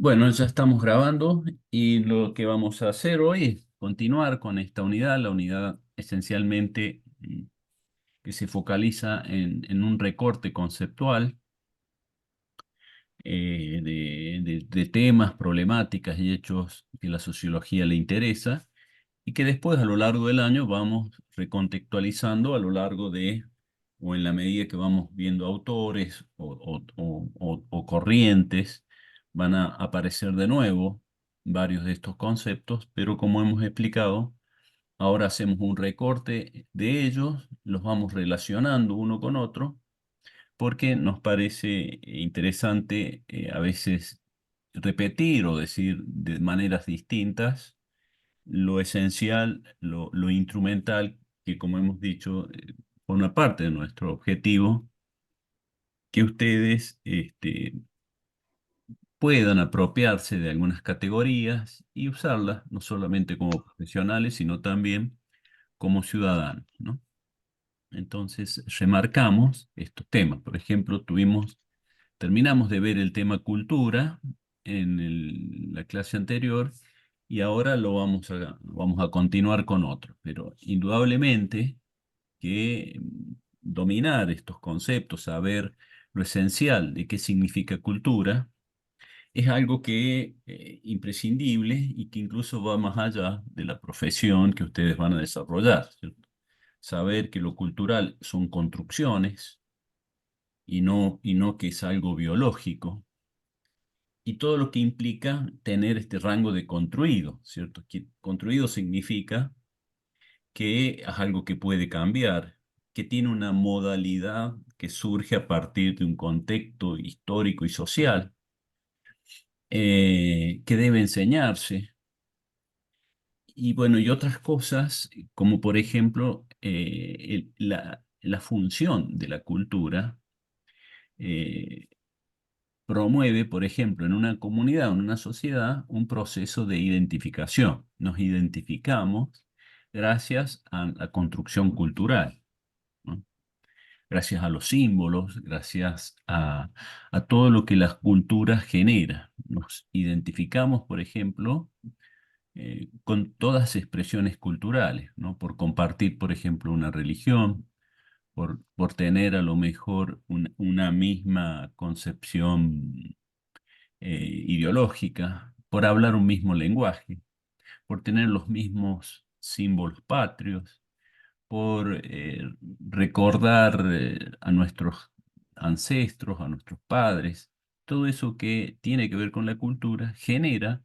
Bueno, ya estamos grabando y lo que vamos a hacer hoy es continuar con esta unidad, la unidad esencialmente que se focaliza en un recorte conceptual de temas, problemáticas y hechos que la sociología le interesa y que después a lo largo del año vamos recontextualizando a lo largo de, o en la medida que vamos viendo autores o corrientes, van a aparecer de nuevo varios de estos conceptos, pero como hemos explicado, ahora hacemos un recorte de ellos, los vamos relacionando uno con otro, porque nos parece interesante a veces repetir o decir de maneras distintas lo esencial, lo instrumental, que como hemos dicho, forma parte de nuestro objetivo, que ustedes puedan apropiarse de algunas categorías y usarlas no solamente como profesionales, sino también como ciudadanos, ¿no? Entonces, remarcamos estos temas. Por ejemplo, terminamos de ver el tema cultura en la clase anterior y ahora vamos a continuar con otro. Pero indudablemente que dominar estos conceptos, saber lo esencial de qué significa cultura, es algo que imprescindible y que incluso va más allá de la profesión que ustedes van a desarrollar, ¿cierto? Saber que lo cultural son construcciones y no que es algo biológico, y todo lo que implica tener este rango de construido, ¿cierto? Que construido significa que es algo que puede cambiar, que tiene una modalidad que surge a partir de un contexto histórico y social, que debe enseñarse, y bueno, y otras cosas, como por ejemplo la función de la cultura. eh, Promueve, por ejemplo, en una comunidad o en una sociedad, un proceso de identificación. Nos identificamos gracias a la construcción cultural, ¿no? Gracias a los símbolos, gracias a todo lo que las culturas generan. Nos identificamos, por ejemplo, con todas las expresiones culturales, ¿no? Por compartir, por ejemplo, una religión, por tener a lo mejor una misma concepción ideológica, por hablar un mismo lenguaje, por tener los mismos símbolos patrios, por recordar a nuestros ancestros, a nuestros padres. Todo eso que tiene que ver con la cultura genera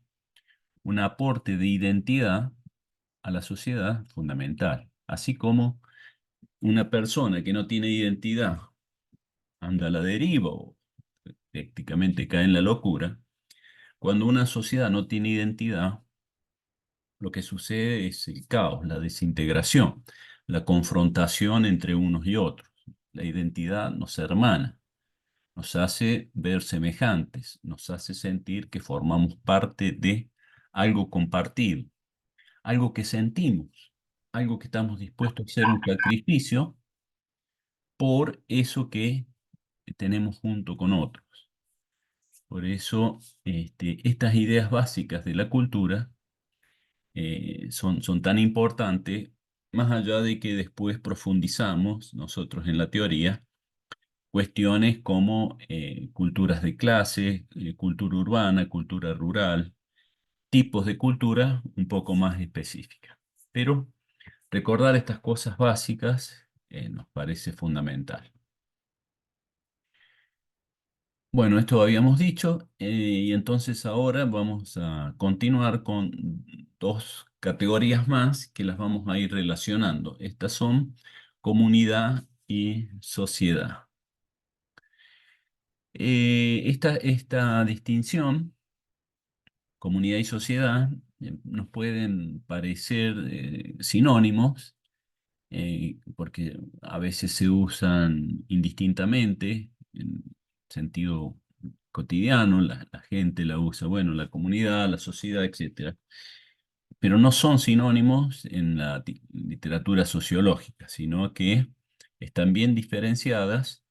un aporte de identidad a la sociedad fundamental. Así como una persona que no tiene identidad anda a la deriva o prácticamente cae en la locura. Cuando una sociedad no tiene identidad, lo que sucede es el caos, la desintegración, la confrontación entre unos y otros. La identidad nos hermana, nos hace ver semejantes, nos hace sentir que formamos parte de algo compartido, algo que sentimos, algo que estamos dispuestos a hacer un sacrificio por eso que tenemos junto con otros. Por eso, estas ideas básicas de la cultura son tan importantes, más allá de que después profundizamos nosotros en la teoría, cuestiones como culturas de clase, cultura urbana, cultura rural, tipos de cultura un poco más específicas. Pero recordar estas cosas básicas nos parece fundamental. Bueno, esto habíamos dicho, y entonces ahora vamos a continuar con dos categorías más que las vamos a ir relacionando. Estas son comunidad y sociedad. Esta distinción, comunidad y sociedad, nos pueden parecer sinónimos, porque a veces se usan indistintamente en sentido cotidiano, la gente la usa, bueno, la comunidad, la sociedad, etcétera, pero no son sinónimos en la literatura sociológica, sino que están bien diferenciadas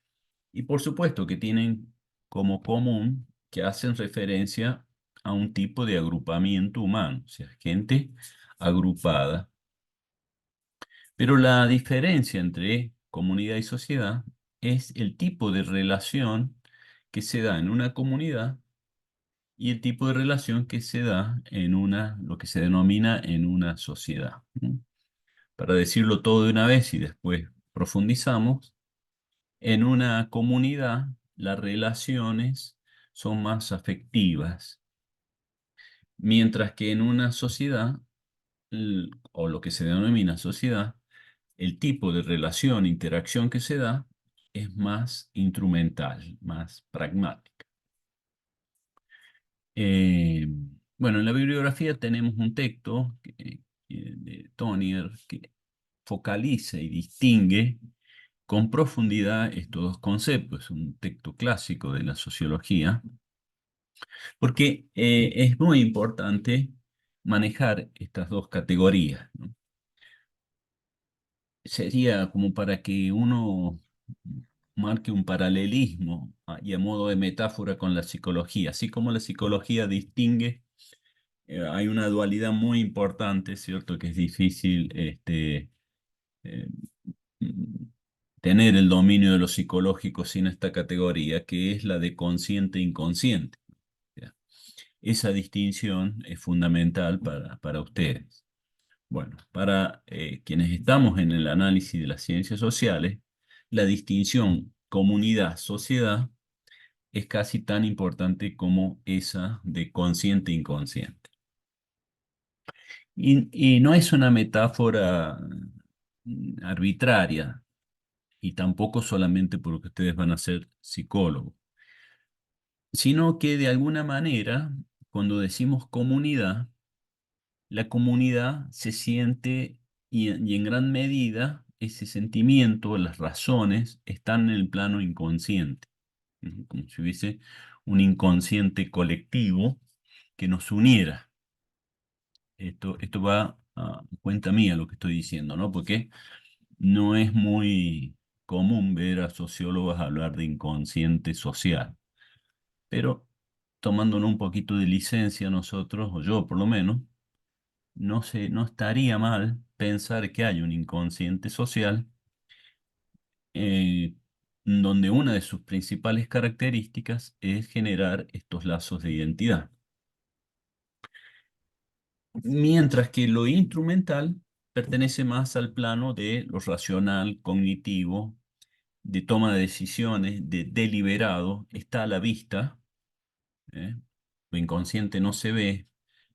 y por supuesto que tienen como común que hacen referencia a un tipo de agrupamiento humano, o sea, gente agrupada. Pero la diferencia entre comunidad y sociedad es el tipo de relación que se da en una comunidad y el tipo de relación que se da en lo que se denomina en una sociedad, ¿no? Para decirlo todo de una vez y después profundizamos, en una comunidad las relaciones son más afectivas, mientras que en una sociedad, o lo que se denomina sociedad, el tipo de relación, interacción que se da es más instrumental, más pragmática. Eh, bueno, en la bibliografía tenemos un texto de Tonier que focaliza y distingue con profundidad estos dos conceptos. Es un texto clásico de la sociología, porque es muy importante manejar estas dos categorías, ¿no? Sería como para que uno marque un paralelismo y a modo de metáfora con la psicología. Así como la psicología distingue, hay una dualidad muy importante, ¿cierto? Que es difícil eh, mm, tener el dominio de lo psicológico sin esta categoría, que es la de consciente e inconsciente. ¿Ya? Esa distinción es fundamental para ustedes. Bueno, para quienes estamos en el análisis de las ciencias sociales, la distinción comunidad-sociedad es casi tan importante como esa de consciente-inconsciente. Y no es una metáfora arbitraria, y tampoco solamente porque ustedes van a ser psicólogos, sino que de alguna manera, cuando decimos comunidad, la comunidad se siente y en gran medida ese sentimiento, las razones, están en el plano inconsciente, ¿no? Como si hubiese un inconsciente colectivo que nos uniera. Esto va a cuenta mía lo que estoy diciendo, ¿no? Porque no es muy común ver a sociólogos hablar de inconsciente social, pero tomándonos un poquito de licencia nosotros, o yo por lo menos, no estaría mal pensar que hay un inconsciente social eh, donde una de sus principales características es generar estos lazos de identidad. Mientras que lo instrumental pertenece más al plano de lo racional, cognitivo, de toma de decisiones, de deliberado, está a la vista, ¿eh? Lo inconsciente no se ve,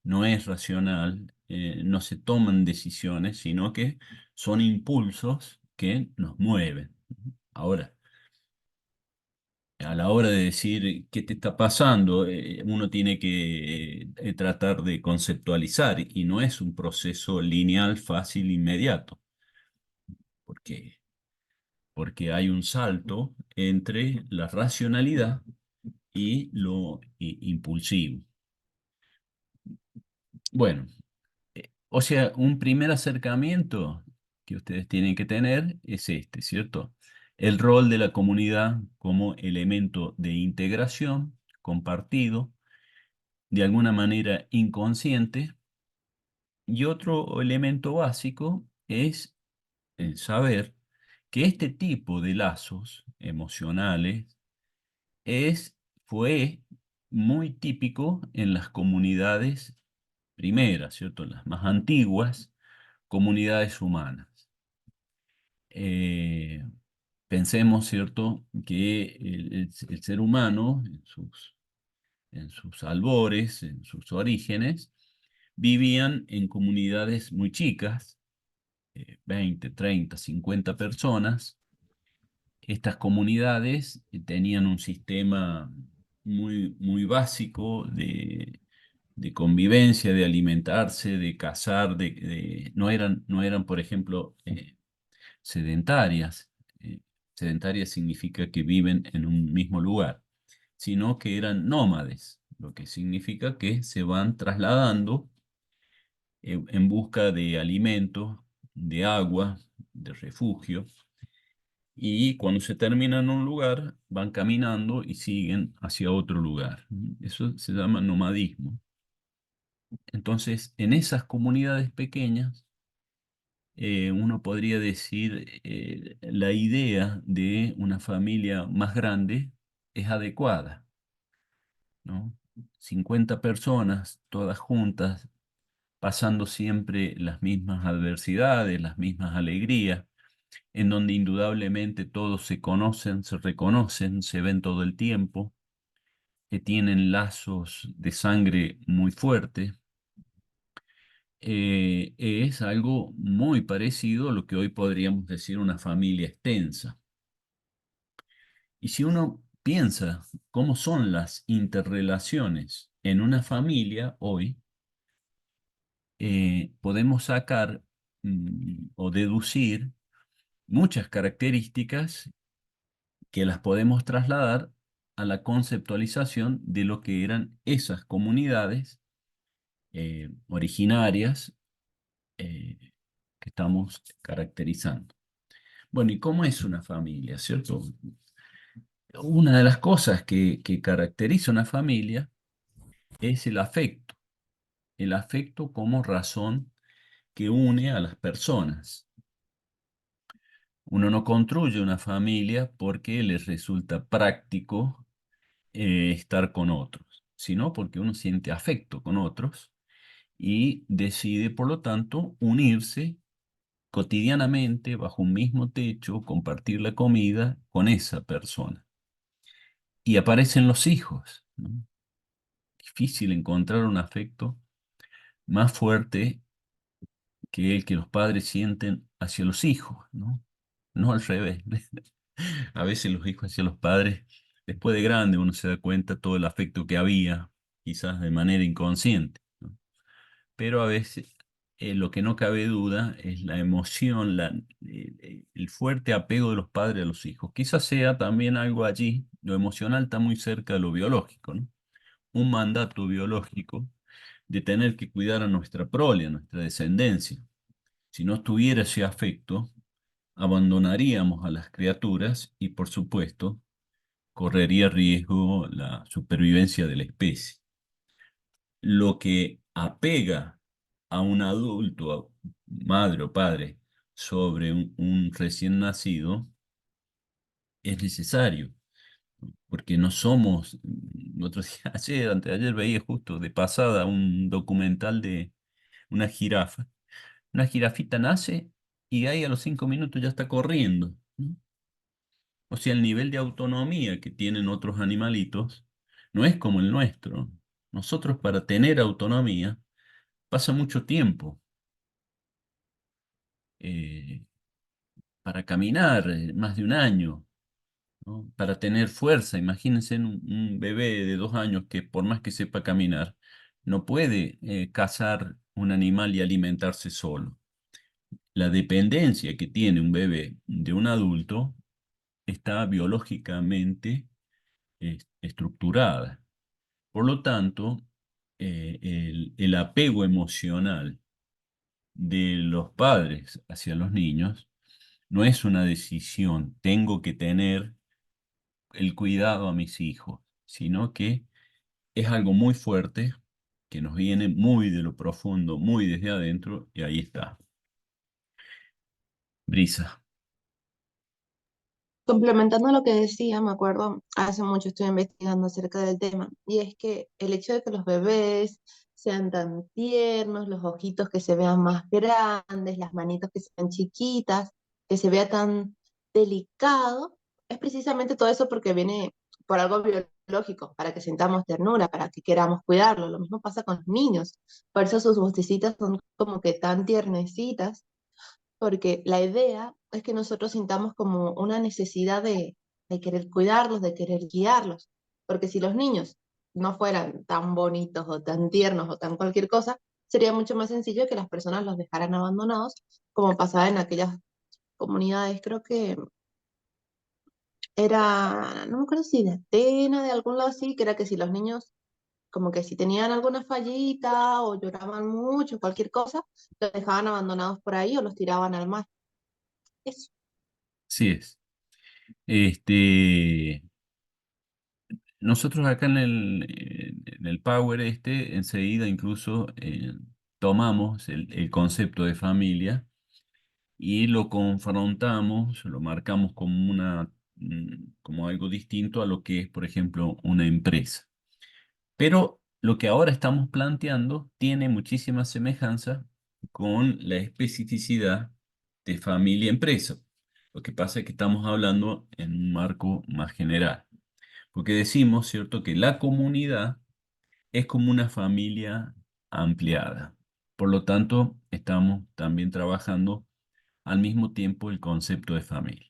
no es racional, no se toman decisiones, sino que son impulsos que nos mueven. Ahora, a la hora de decir qué te está pasando, uno tiene que tratar de conceptualizar y no es un proceso lineal, fácil, inmediato, porque, porque hay un salto entre la racionalidad y lo impulsivo. Bueno, o sea, un primer acercamiento que ustedes tienen que tener es este, ¿cierto? El rol de la comunidad como elemento de integración compartido, de alguna manera inconsciente, y otro elemento básico es saber que este tipo de lazos emocionales es, fue muy típico en las comunidades primeras, ¿cierto? Las más antiguas comunidades humanas. Eh, Pensemos, ¿cierto?, que el ser humano en sus albores, en sus orígenes, vivían en comunidades muy chicas, 20, 30, 50 personas. Estas comunidades tenían un sistema muy básico de convivencia, de alimentarse, de cazar, no eran, por ejemplo, sedentarias. Eh, Sedentarias significa que viven en un mismo lugar, sino que eran nómades, lo que significa que se van trasladando en busca de alimento, de agua, de refugio. y cuando se termina en un lugar, van caminando y siguen hacia otro lugar. Eso se llama nomadismo. Entonces, en esas comunidades pequeñas, uno podría decir, la idea de una familia más grande es adecuada, ¿no? 50 personas, todas juntas, pasando siempre las mismas adversidades, las mismas alegrías, en donde indudablemente todos se conocen, se reconocen, se ven todo el tiempo, que tienen lazos de sangre muy fuertes. Es algo muy parecido a lo que hoy podríamos decir una familia extensa. Y si uno piensa cómo son las interrelaciones en una familia hoy, podemos sacar o deducir muchas características que las podemos trasladar a la conceptualización de lo que eran esas comunidades originarias eh, que estamos caracterizando. Bueno, ¿y cómo es una familia, cierto? Una de las cosas que caracteriza una familia es el afecto como razón que une a las personas. Uno no construye una familia porque les resulta práctico estar con otros, sino porque uno siente afecto con otros y decide, por lo tanto, unirse cotidianamente bajo un mismo techo, compartir la comida con esa persona. Y aparecen los hijos, ¿no? Difícil encontrar un afecto más fuerte que el que los padres sienten hacia los hijos, ¿no? No al revés. A veces los hijos hacia los padres, después de grande, uno se da cuenta todo el afecto que había, quizás de manera inconsciente, ¿no? Pero a veces lo que no cabe duda es la emoción, el fuerte apego de los padres a los hijos. Quizás sea también algo allí, lo emocional está muy cerca de lo biológico, ¿no? Un mandato biológico de tener que cuidar a nuestra prole, a nuestra descendencia. Si no tuviera ese afecto, abandonaríamos a las criaturas y, por supuesto, correría riesgo la supervivencia de la especie. Lo que apega a un adulto, a madre o padre, sobre un recién nacido, es necesario, porque no somos, otro día, ayer, antes de ayer veía justo de pasada un documental de una jirafa. Una jirafita nace y ahí a los 5 minutos ya está corriendo, ¿no? O sea, el nivel de autonomía que tienen otros animalitos no es como el nuestro. Nosotros para tener autonomía pasa mucho tiempo. eh, para caminar, más de un año, ¿no? Para tener fuerza, imagínense un bebé de 2 años que por más que sepa caminar, no puede cazar un animal y alimentarse solo. La dependencia que tiene un bebé de un adulto está biológicamente estructurada. Por lo tanto, el apego emocional de los padres hacia los niños no es una decisión, tengo que tener el cuidado a mis hijos, sino que es algo muy fuerte que nos viene muy de lo profundo, muy desde adentro, y ahí está. Brisa. Complementando lo que decía, me acuerdo, hace mucho estoy investigando acerca del tema, y es que el hecho de que los bebés sean tan tiernos, los ojitos que se vean más grandes, las manitos que se vean chiquitas, que se vea tan delicado, es precisamente todo eso porque viene por algo biológico, para que sintamos ternura, para que queramos cuidarlo. Lo mismo pasa con los niños, por eso sus vocecitas son como que tan tiernecitas porque la idea es que nosotros sintamos como una necesidad de querer cuidarlos, de querer guiarlos, porque si los niños no fueran tan bonitos o tan tiernos o tan cualquier cosa, sería mucho más sencillo que las personas los dejaran abandonados, como pasaba en aquellas comunidades, creo que era, no me acuerdo si de Atenas, de algún lado así, que era que si los niños como que si tenían alguna fallita o lloraban mucho, cualquier cosa, los dejaban abandonados por ahí o los tiraban al mar. Eso. Sí es. Este, nosotros acá en el Power enseguida incluso tomamos el concepto de familia y lo confrontamos, lo marcamos como como algo distinto a lo que es, por ejemplo, una empresa. Pero lo que ahora estamos planteando tiene muchísima semejanza con la especificidad de familia-empresa. Lo que pasa es que estamos hablando en un marco más general, porque decimos, ¿cierto?, que la comunidad es como una familia ampliada. Por lo tanto, estamos también trabajando al mismo tiempo el concepto de familia.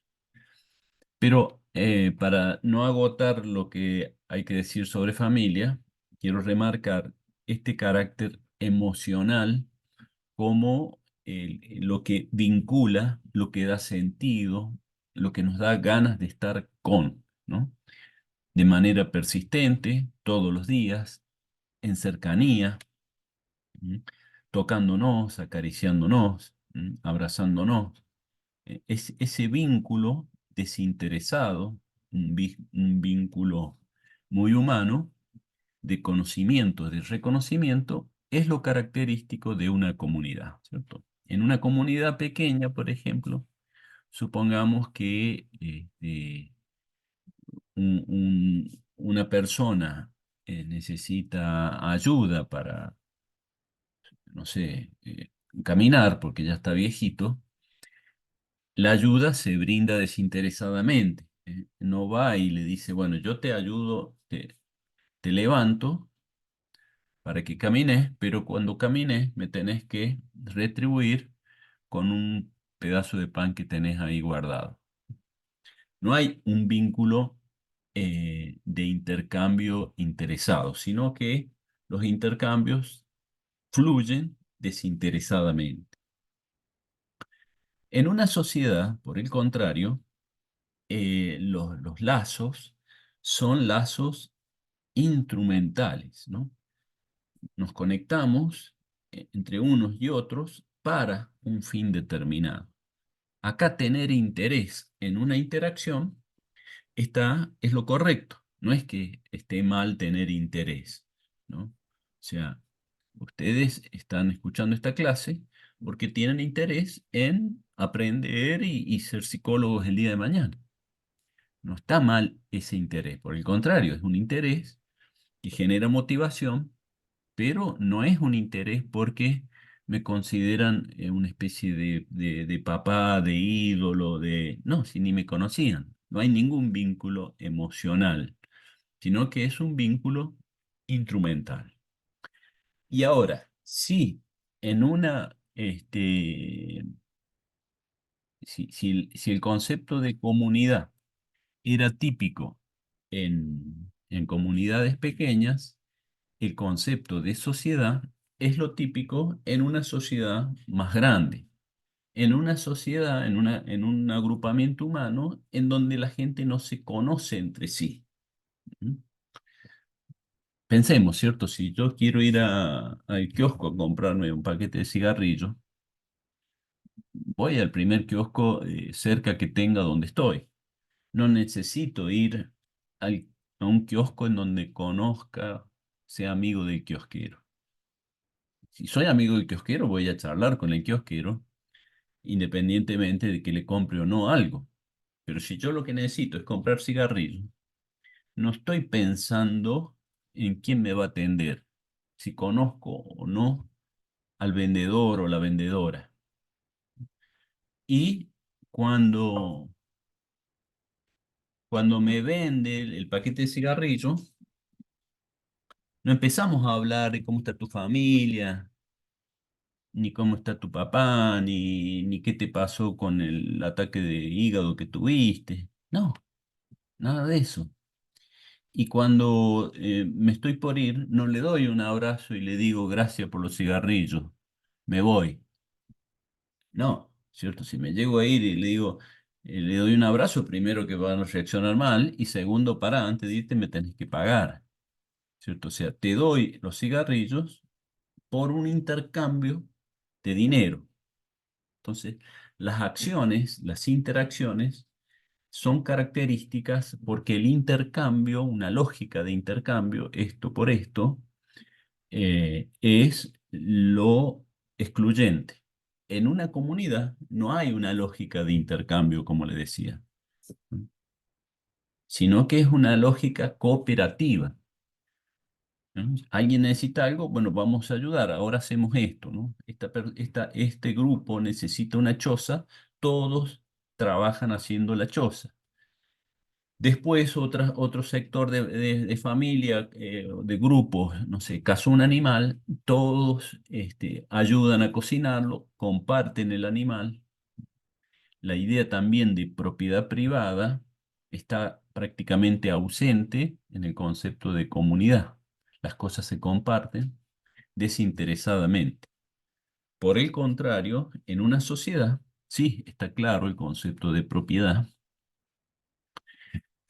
Pero para no agotar lo que hay que decir sobre familia, quiero remarcar este carácter emocional como lo que vincula, lo que da sentido, lo que nos da ganas de estar con, ¿no? De manera persistente, todos los días, en cercanía, ¿m? Tocándonos, acariciándonos, abrazándonos. Es ese vínculo desinteresado, un vínculo muy humano de conocimiento, de reconocimiento, es lo característico de una comunidad, ¿cierto? En una comunidad pequeña, por ejemplo, supongamos que una persona necesita ayuda para, no sé, caminar porque ya está viejito. La ayuda se brinda desinteresadamente. No va y le dice, bueno, yo te ayudo, te levanto para que camines, pero cuando camines me tenés que retribuir con un pedazo de pan que tenés ahí guardado. No hay un vínculo de intercambio interesado, sino que los intercambios fluyen desinteresadamente. En una sociedad, por el contrario, los lazos son lazos instrumentales, ¿no? Nos conectamos entre unos y otros para un fin determinado. Acá tener interés en una interacción es lo correcto, no es que esté mal tener interés, ¿no? O sea, ustedes están escuchando esta clase porque tienen interés en aprender y ser psicólogos el día de mañana. No está mal ese interés, por el contrario, es un interés que genera motivación, pero no es un interés porque me consideran una especie de papá, de ídolo, de... No, si ni me conocían. No hay ningún vínculo emocional, sino que es un vínculo instrumental. Y ahora, si en si el concepto de comunidad era típico en comunidades pequeñas, el concepto de sociedad es lo típico en una sociedad más grande, en una sociedad, en un agrupamiento humano en donde la gente no se conoce entre sí. ¿Mm? Pensemos, ¿cierto? Si yo quiero ir al kiosco a comprarme un paquete de cigarrillos, voy al primer kiosco cerca que tenga donde estoy. No necesito ir a un kiosco en donde conozca, sea amigo del kiosquero. Si soy amigo del kiosquero, voy a charlar con el kiosquero, independientemente de que le compre o no algo. Pero si yo lo que necesito es comprar cigarrillos, no estoy pensando en quién me va a atender, si conozco o no al vendedor o la vendedora. Y cuando, cuando me vende el paquete de cigarrillos, no empezamos a hablar de cómo está tu familia, ni cómo está tu papá, ni qué te pasó con el ataque de hígado que tuviste. No, nada de eso. Y cuando me estoy por ir, no le doy un abrazo y le digo gracias por los cigarrillos, me voy. No, ¿cierto? Si me llego a ir y le digo, le doy un abrazo, primero que van a reaccionar mal y segundo, para, antes de irte me tenés que pagar, ¿cierto? O sea, te doy los cigarrillos por un intercambio de dinero. Entonces, las acciones, las interacciones, son características porque el intercambio, una lógica de intercambio, esto por esto, es lo excluyente. En una comunidad no hay una lógica de intercambio, como le decía, sino que es una lógica cooperativa, ¿no? Alguien necesita algo, bueno, vamos a ayudar, ahora hacemos esto, ¿no? Este grupo necesita una choza, todos trabajan haciendo la choza. Después otro sector de familia, de grupos, no sé, cazó un animal, todos ayudan a cocinarlo, comparten el animal. La idea también de propiedad privada está prácticamente ausente en el concepto de comunidad. Las cosas se comparten desinteresadamente. Por el contrario, en una sociedad, sí, está claro el concepto de propiedad.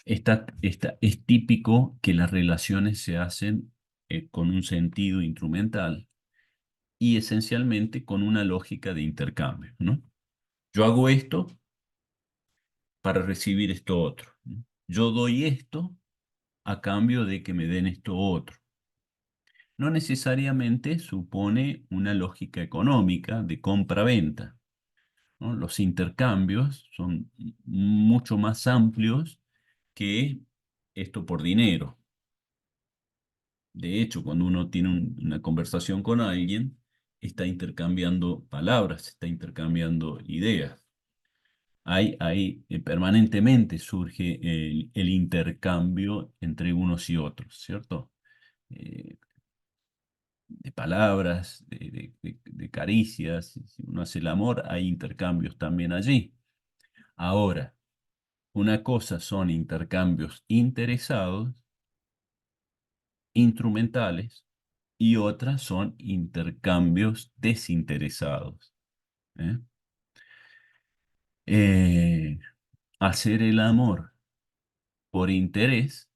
Es típico que las relaciones se hacen con un sentido instrumental y esencialmente con una lógica de intercambio, ¿no? Yo hago esto para recibir esto otro, ¿no? Yo doy esto a cambio de que me den esto otro. No necesariamente supone una lógica económica de compra-venta, ¿no? Los intercambios son mucho más amplios que esto por dinero. De hecho, cuando uno tiene una conversación con alguien, está intercambiando palabras, está intercambiando ideas. Permanentemente surge el intercambio entre unos y otros, ¿cierto? Eh, de palabras, de caricias. Si uno hace el amor, hay intercambios también allí. Ahora, una cosa son intercambios interesados, instrumentales, y otras son intercambios desinteresados, ¿eh? Eh, Hacer el amor por interés,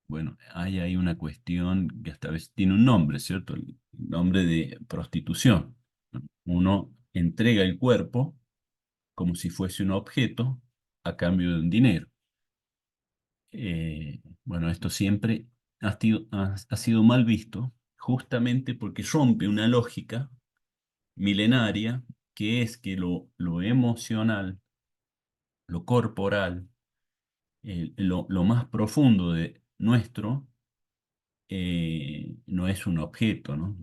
bueno, hay ahí una cuestión que esta vez tiene un nombre, ¿cierto? El nombre de prostitución, ¿no? Uno entrega el cuerpo como si fuese un objeto a cambio de un dinero. Bueno, esto siempre ha sido mal visto justamente porque rompe una lógica milenaria, que es que lo emocional, lo corporal, lo más profundo de nuestro, no es un objeto, ¿no?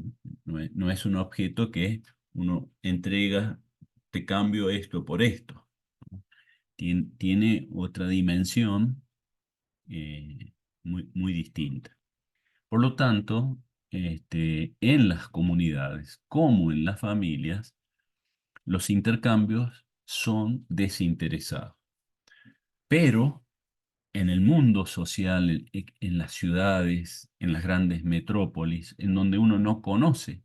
No es un objeto que uno entrega, te cambio esto por esto, ¿no? Tiene otra dimensión muy distinta. Por lo tanto, en las comunidades como en las familias, los intercambios son desinteresados. Pero en el mundo social, en las ciudades, en las grandes metrópolis, en donde uno no conoce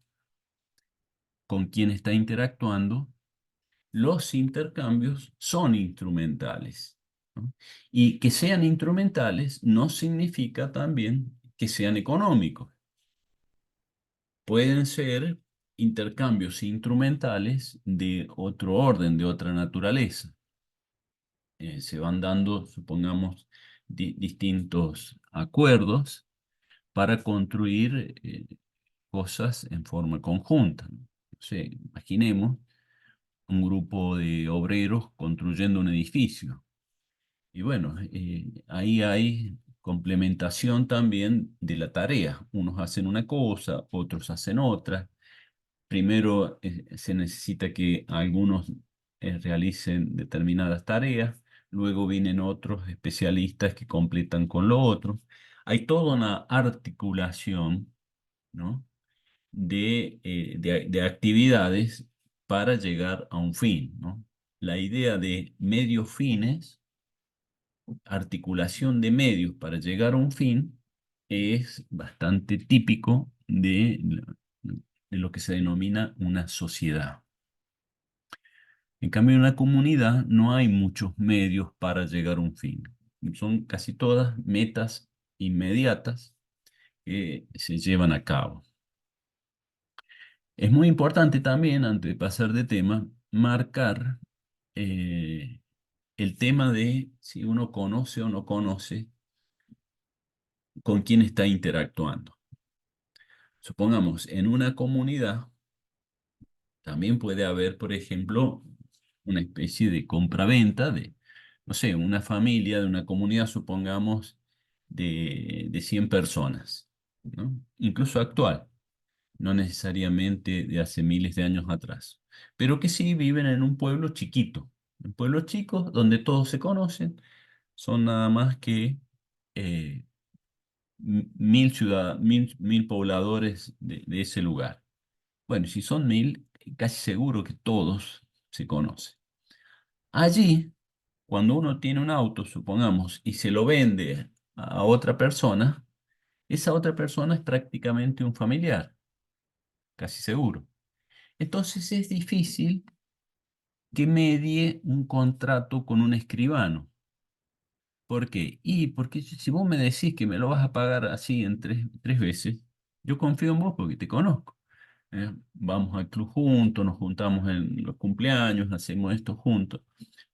con quién está interactuando, los intercambios son instrumentales, ¿no? Y que sean instrumentales no significa también que sean económicos. Pueden ser intercambios instrumentales de otro orden, de otra naturaleza. Se van dando, supongamos, distintos acuerdos para construir cosas en forma conjunta, ¿no? No sé, imaginemos un grupo de obreros construyendo un edificio. Y bueno, ahí hay complementación también de la tarea. Unos hacen una cosa, otros hacen otra. Primero se necesita que algunos realicen determinadas tareas, luego vienen otros especialistas que completan con lo otro. Hay toda una articulación, ¿no? de actividades para llegar a un fin, ¿no? La idea de medios fines, articulación de medios para llegar a un fin, es bastante típico de lo que se denomina una sociedad. En cambio, en una comunidad no hay muchos medios para llegar a un fin. Son casi todas metas inmediatas que se llevan a cabo. Es muy importante también, antes de pasar de tema, marcar eh, el tema de si uno conoce o no conoce con quién está interactuando. Supongamos, en una comunidad también puede haber, por ejemplo, una especie de compraventa de, no sé, una familia de una comunidad, supongamos, de 100 personas, ¿no? Incluso actual, no necesariamente de hace miles de años atrás, pero que sí viven en un pueblo chiquito, un pueblo chico donde todos se conocen, son nada más que 1000 pobladores de ese lugar. Bueno, si son 1000, casi seguro que todos se conocen. Allí, cuando uno tiene un auto, supongamos, y se lo vende a otra persona, esa otra persona es prácticamente un familiar, casi seguro. Entonces es difícil que medie un contrato con un escribano. ¿Por qué? Y porque si vos me decís que me lo vas a pagar así en tres veces, yo confío en vos porque te conozco. Vamos al club juntos, nos juntamos en los cumpleaños, hacemos esto juntos.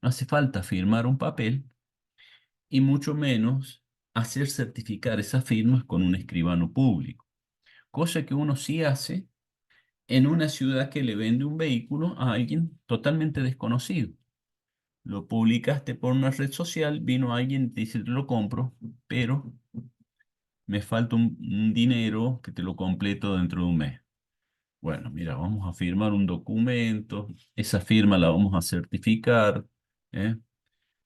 No hace falta firmar un papel y mucho menos hacer certificar esas firmas con un escribano público, cosa que uno sí hace en una ciudad que le vende un vehículo a alguien totalmente desconocido. Lo publicaste por una red social, vino alguien y te dice, te lo compro, pero me falta un dinero que te lo completo dentro de un mes. Bueno, mira, vamos a firmar un documento, esa firma la vamos a certificar. ¿Eh?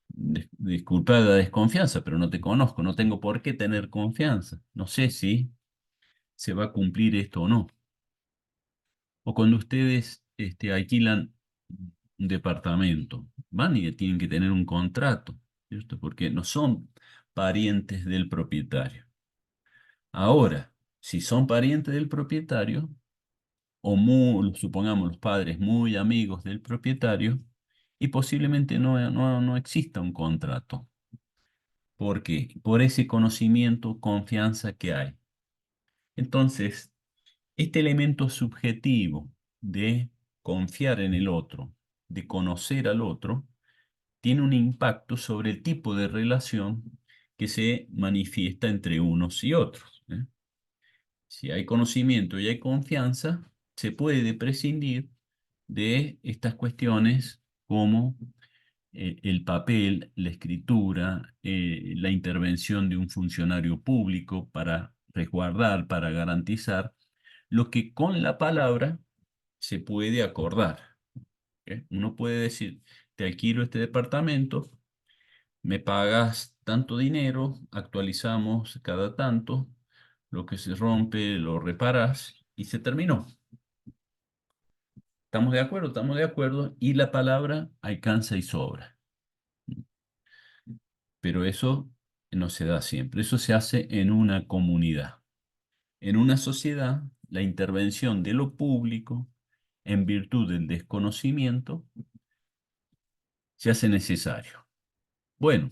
Disculpa la desconfianza, pero no te conozco, no tengo por qué tener confianza. No sé si se va a cumplir esto o no. O cuando ustedes alquilan un departamento, van y tienen que tener un contrato, ¿cierto? Porque no son parientes del propietario. Ahora, si son parientes del propietario, o supongamos los padres muy amigos del propietario, y posiblemente no exista un contrato. ¿Por qué? Por ese conocimiento, confianza que hay. Entonces, este elemento subjetivo de confiar en el otro, de conocer al otro, tiene un impacto sobre el tipo de relación que se manifiesta entre unos y otros. Si hay conocimiento y hay confianza, se puede prescindir de estas cuestiones como el papel, la escritura, la intervención de un funcionario público para resguardar, para garantizar lo que con la palabra se puede acordar. Uno puede decir, te alquilo este departamento, me pagas tanto dinero, actualizamos cada tanto, lo que se rompe lo reparas y se terminó. ¿Estamos de acuerdo? Estamos de acuerdo y la palabra alcanza y sobra. Pero eso no se da siempre, eso se hace en una comunidad. En una sociedad, la intervención de lo público, en virtud del desconocimiento, se hace necesario. Bueno,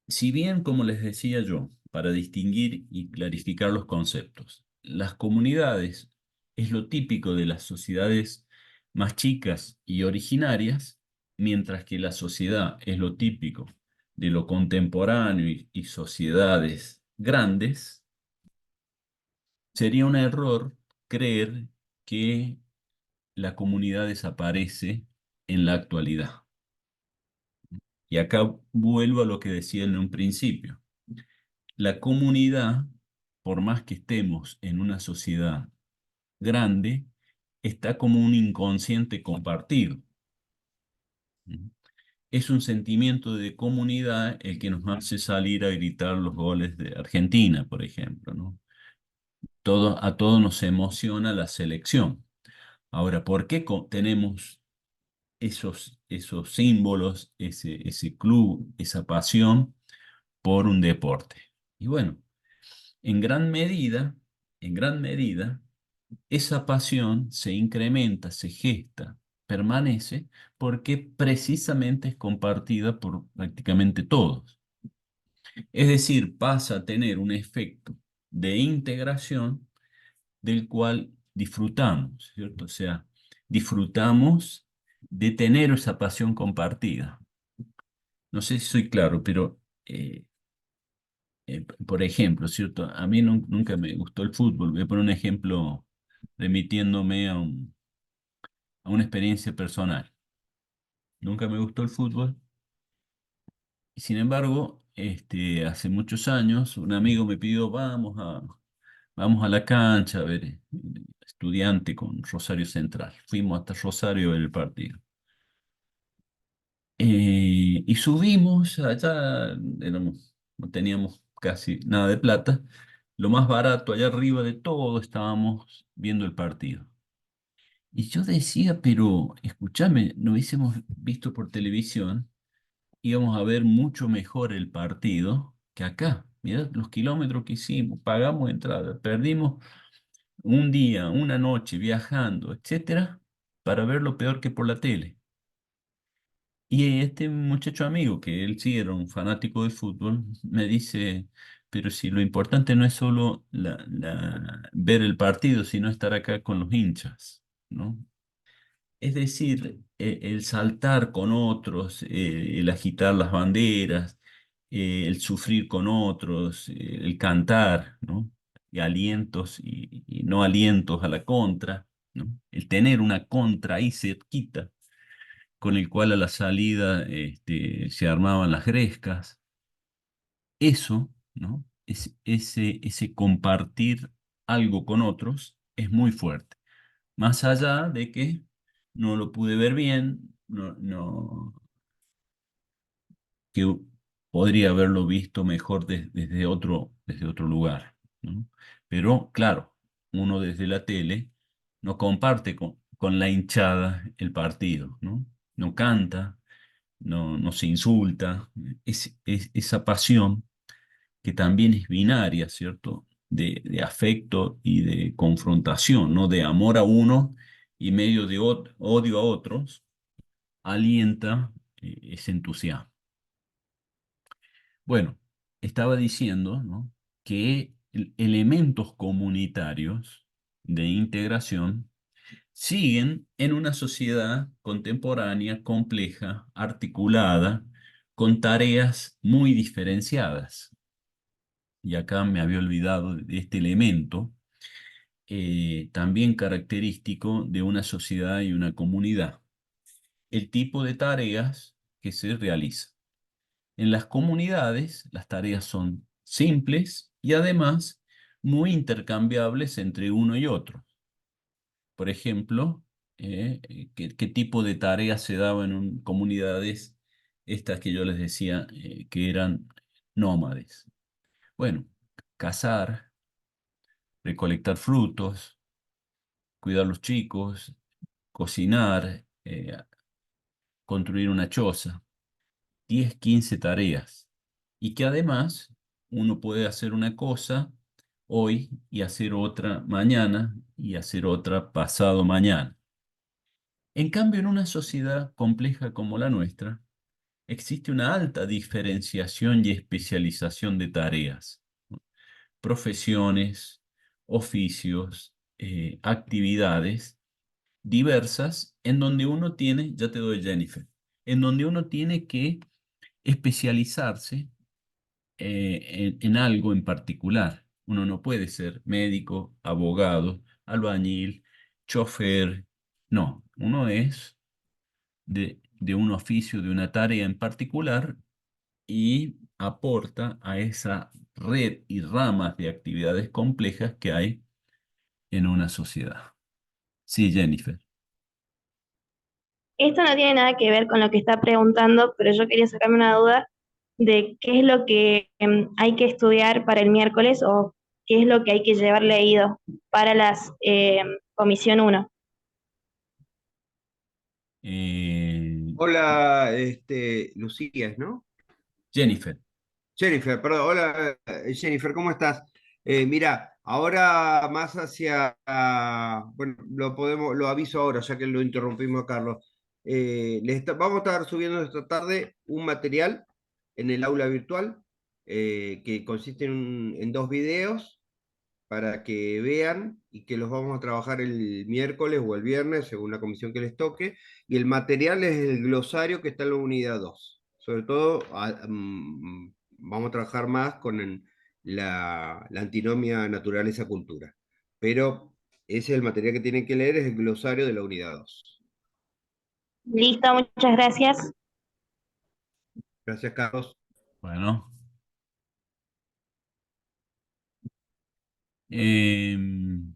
si bien, como les decía yo, para distinguir y clarificar los conceptos, las comunidades es lo típico de las sociedades más chicas y originarias, mientras que la sociedad es lo típico de lo contemporáneo y sociedades grandes, sería un error creer que la comunidad desaparece en la actualidad. Y acá vuelvo a lo que decía en un principio. La comunidad, por más que estemos en una sociedad grande, está como un inconsciente compartido. Es un sentimiento de comunidad el que nos hace salir a gritar los goles de Argentina, por ejemplo, ¿no? A todos nos emociona la selección. Ahora, ¿por qué tenemos esos símbolos, ese club, esa pasión por un deporte? Y bueno, en gran medida, en gran medida, esa pasión se incrementa, se gesta, permanece, porque precisamente es compartida por prácticamente todos. Es decir, pasa a tener un efecto de integración del cual disfrutamos, ¿cierto? O sea, disfrutamos de tener esa pasión compartida. no sé si soy claro, pero por ejemplo, ¿cierto? A mí nunca me gustó el fútbol. Voy a poner un ejemplo remitiéndome a una experiencia personal. Nunca me gustó el fútbol. Y sin embargo, hace muchos años, un amigo me pidió, vamos a la cancha a ver Estudiante con Rosario Central. Fuimos hasta Rosario a ver el partido. Y subimos allá, no teníamos casi nada de plata. Lo más barato, allá arriba de todo, estábamos viendo el partido. Y yo decía, pero escúchame, no hubiésemos visto por televisión, íbamos a ver mucho mejor el partido que acá. Mirá los kilómetros que hicimos, pagamos entrada, perdimos un día, una noche viajando, etcétera, para ver lo peor que por la tele. Y este muchacho amigo, que él sí era un fanático de fútbol, me dice, pero si lo importante no es solo ver el partido, sino estar acá con los hinchas, ¿no? Es decir, el saltar con otros, el agitar las banderas, el sufrir con otros, el cantar, ¿no? Y alientos y no alientos a la contra, ¿no? El tener una contra ahí cerquita, con el cual a la salida se armaban las grescas. Eso, ¿no? Ese compartir algo con otros es muy fuerte. Más allá de que no lo pude ver bien, que podría haberlo visto mejor desde otro lugar, ¿no? Pero claro, uno desde la tele no comparte con la hinchada el partido, ¿no? No canta, no se insulta. Esa pasión que también es binaria, ¿cierto? De afecto y de confrontación, ¿no? De amor a uno y medio de odio a otros, alienta ese entusiasmo. Bueno, estaba diciendo, ¿no? Que elementos comunitarios de integración siguen en una sociedad contemporánea, compleja, articulada, con tareas muy diferenciadas. Y acá me había olvidado de este elemento, también característico de una sociedad y una comunidad, el tipo de tareas que se realizan. En las comunidades, las tareas son simples y además muy intercambiables entre uno y otro. Por ejemplo, ¿qué tipo de tareas se daban en comunidades estas que yo les decía que eran nómades? Bueno, cazar, recolectar frutos, cuidar los chicos, cocinar, construir una choza, 10, 15 tareas. Y que además uno puede hacer una cosa hoy y hacer otra mañana y hacer otra pasado mañana. En cambio, en una sociedad compleja como la nuestra, existe una alta diferenciación y especialización de tareas, ¿no? Profesiones, oficios, actividades diversas en donde uno tiene, ya te doy Jennifer, en donde uno tiene que especializarse en algo en particular. Uno no puede ser médico, abogado, albañil, chofer. No, uno es de un oficio, de una tarea en particular y aporta a esa red y ramas de actividades complejas que hay en una sociedad. Sí, Jennifer. Esto no tiene nada que ver con lo que está preguntando, pero yo quería sacarme una duda de qué es lo que hay que estudiar para el miércoles o qué es lo que hay que llevar leído para las comisión uno. Eh, Hola, Lucía, ¿no? Jennifer. Jennifer, perdón, hola Jennifer, ¿cómo estás? Mira, ahora más hacia, bueno, lo aviso ahora, ya que lo interrumpimos a Carlos. Vamos a estar subiendo esta tarde un material en el aula virtual que consiste en dos videos para que vean y que los vamos a trabajar el miércoles o el viernes, según la comisión que les toque. Y el material es el glosario que está en la unidad 2. Sobre todo, vamos a trabajar más con la antinomia naturaleza-cultura. Pero ese es el material que tienen que leer, es el glosario de la unidad 2. Listo, muchas gracias. Gracias, Carlos. Bueno, em,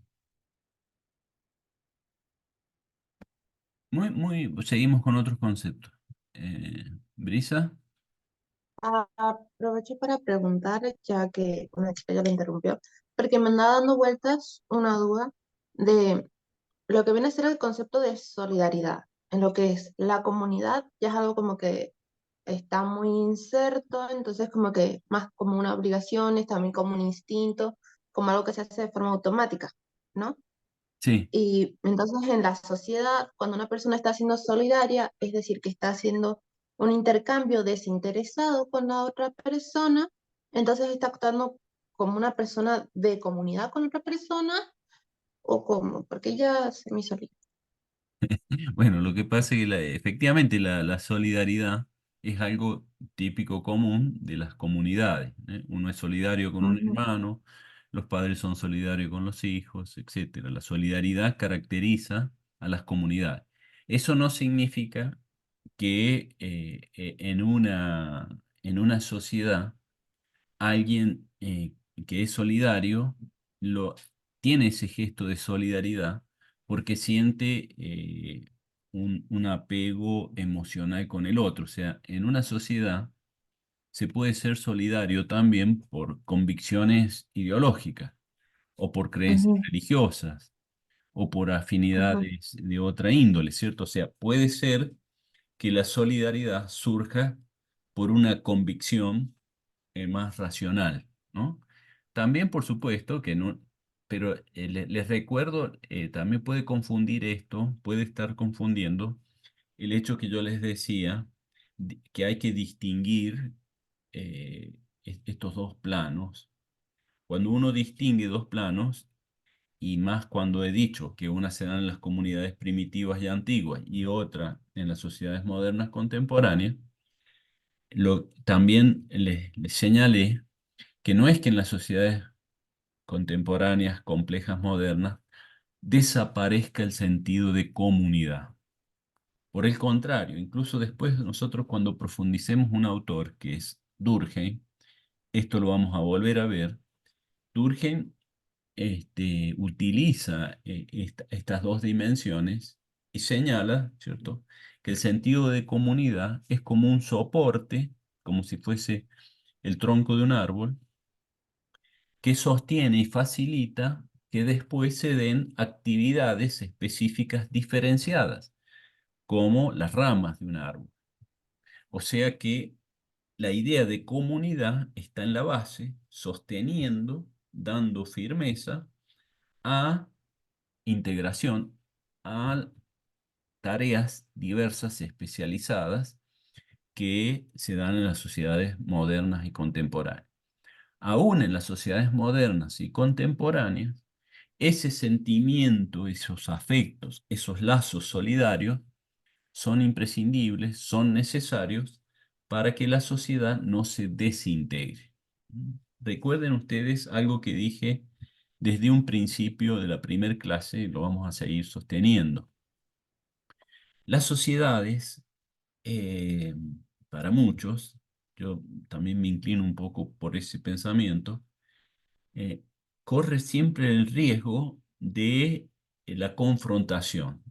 seguimos con otros conceptos. Brisa, Aprovecho para preguntar, ya que una chica ya lo interrumpió, porque me anda dando vueltas una duda de lo que viene a ser el concepto de solidaridad. En lo que es la comunidad, ya es algo como que está muy inserto, entonces como que más como una obligación, es también como un instinto, como algo que se hace de forma automática, ¿no? sí. Y entonces en la sociedad, cuando una persona está siendo solidaria, es decir, que está haciendo un intercambio desinteresado con la otra persona, entonces está actuando como una persona de comunidad con otra persona o como, porque ya se me hizo lío. Bueno, lo que pasa es que efectivamente la solidaridad es algo típico común de las comunidades, ¿eh? Uno es solidario con un Ujú, hermano, los padres son solidarios con los hijos, etcétera. La solidaridad caracteriza a las comunidades. Eso no significa que en una sociedad alguien que es solidario lo, tiene ese gesto de solidaridad porque siente un apego emocional con el otro. O sea, en una sociedad se puede ser solidario también por convicciones ideológicas o por creencias ujú, religiosas o por ujú, afinidades de otra índole, ¿cierto? O sea, puede ser que la solidaridad surja por una convicción más racional, ¿no? También, por supuesto, que no, pero les recuerdo, también puede confundir esto, puede estar confundiendo el hecho que yo les decía, que hay que distinguir estos dos planos. Cuando uno distingue dos planos, y más cuando he dicho que una se da en las comunidades primitivas y antiguas y otra en las sociedades modernas contemporáneas, también les señalé que no es que en las sociedades contemporáneas, complejas, modernas, desaparezca el sentido de comunidad. Por el contrario, incluso después nosotros cuando profundicemos un autor que es Durkheim, esto lo vamos a volver a ver, Durkheim utiliza estas dos dimensiones y señala, ¿cierto?, que el sentido de comunidad es como un soporte, como si fuese el tronco de un árbol, que sostiene y facilita que después se den actividades específicas diferenciadas, como las ramas de un árbol. O sea que la idea de comunidad está en la base, sosteniendo, dando firmeza a integración, a tareas diversas, especializadas, que se dan en las sociedades modernas y contemporáneas. Aún en las sociedades modernas y contemporáneas, ese sentimiento, esos afectos, esos lazos solidarios son imprescindibles, son necesarios para que la sociedad no se desintegre. Recuerden ustedes algo que dije desde un principio de la primera clase y lo vamos a seguir sosteniendo. Las sociedades, eh, para muchos, yo también me inclino un poco por ese pensamiento, eh, corre siempre el riesgo de la confrontación,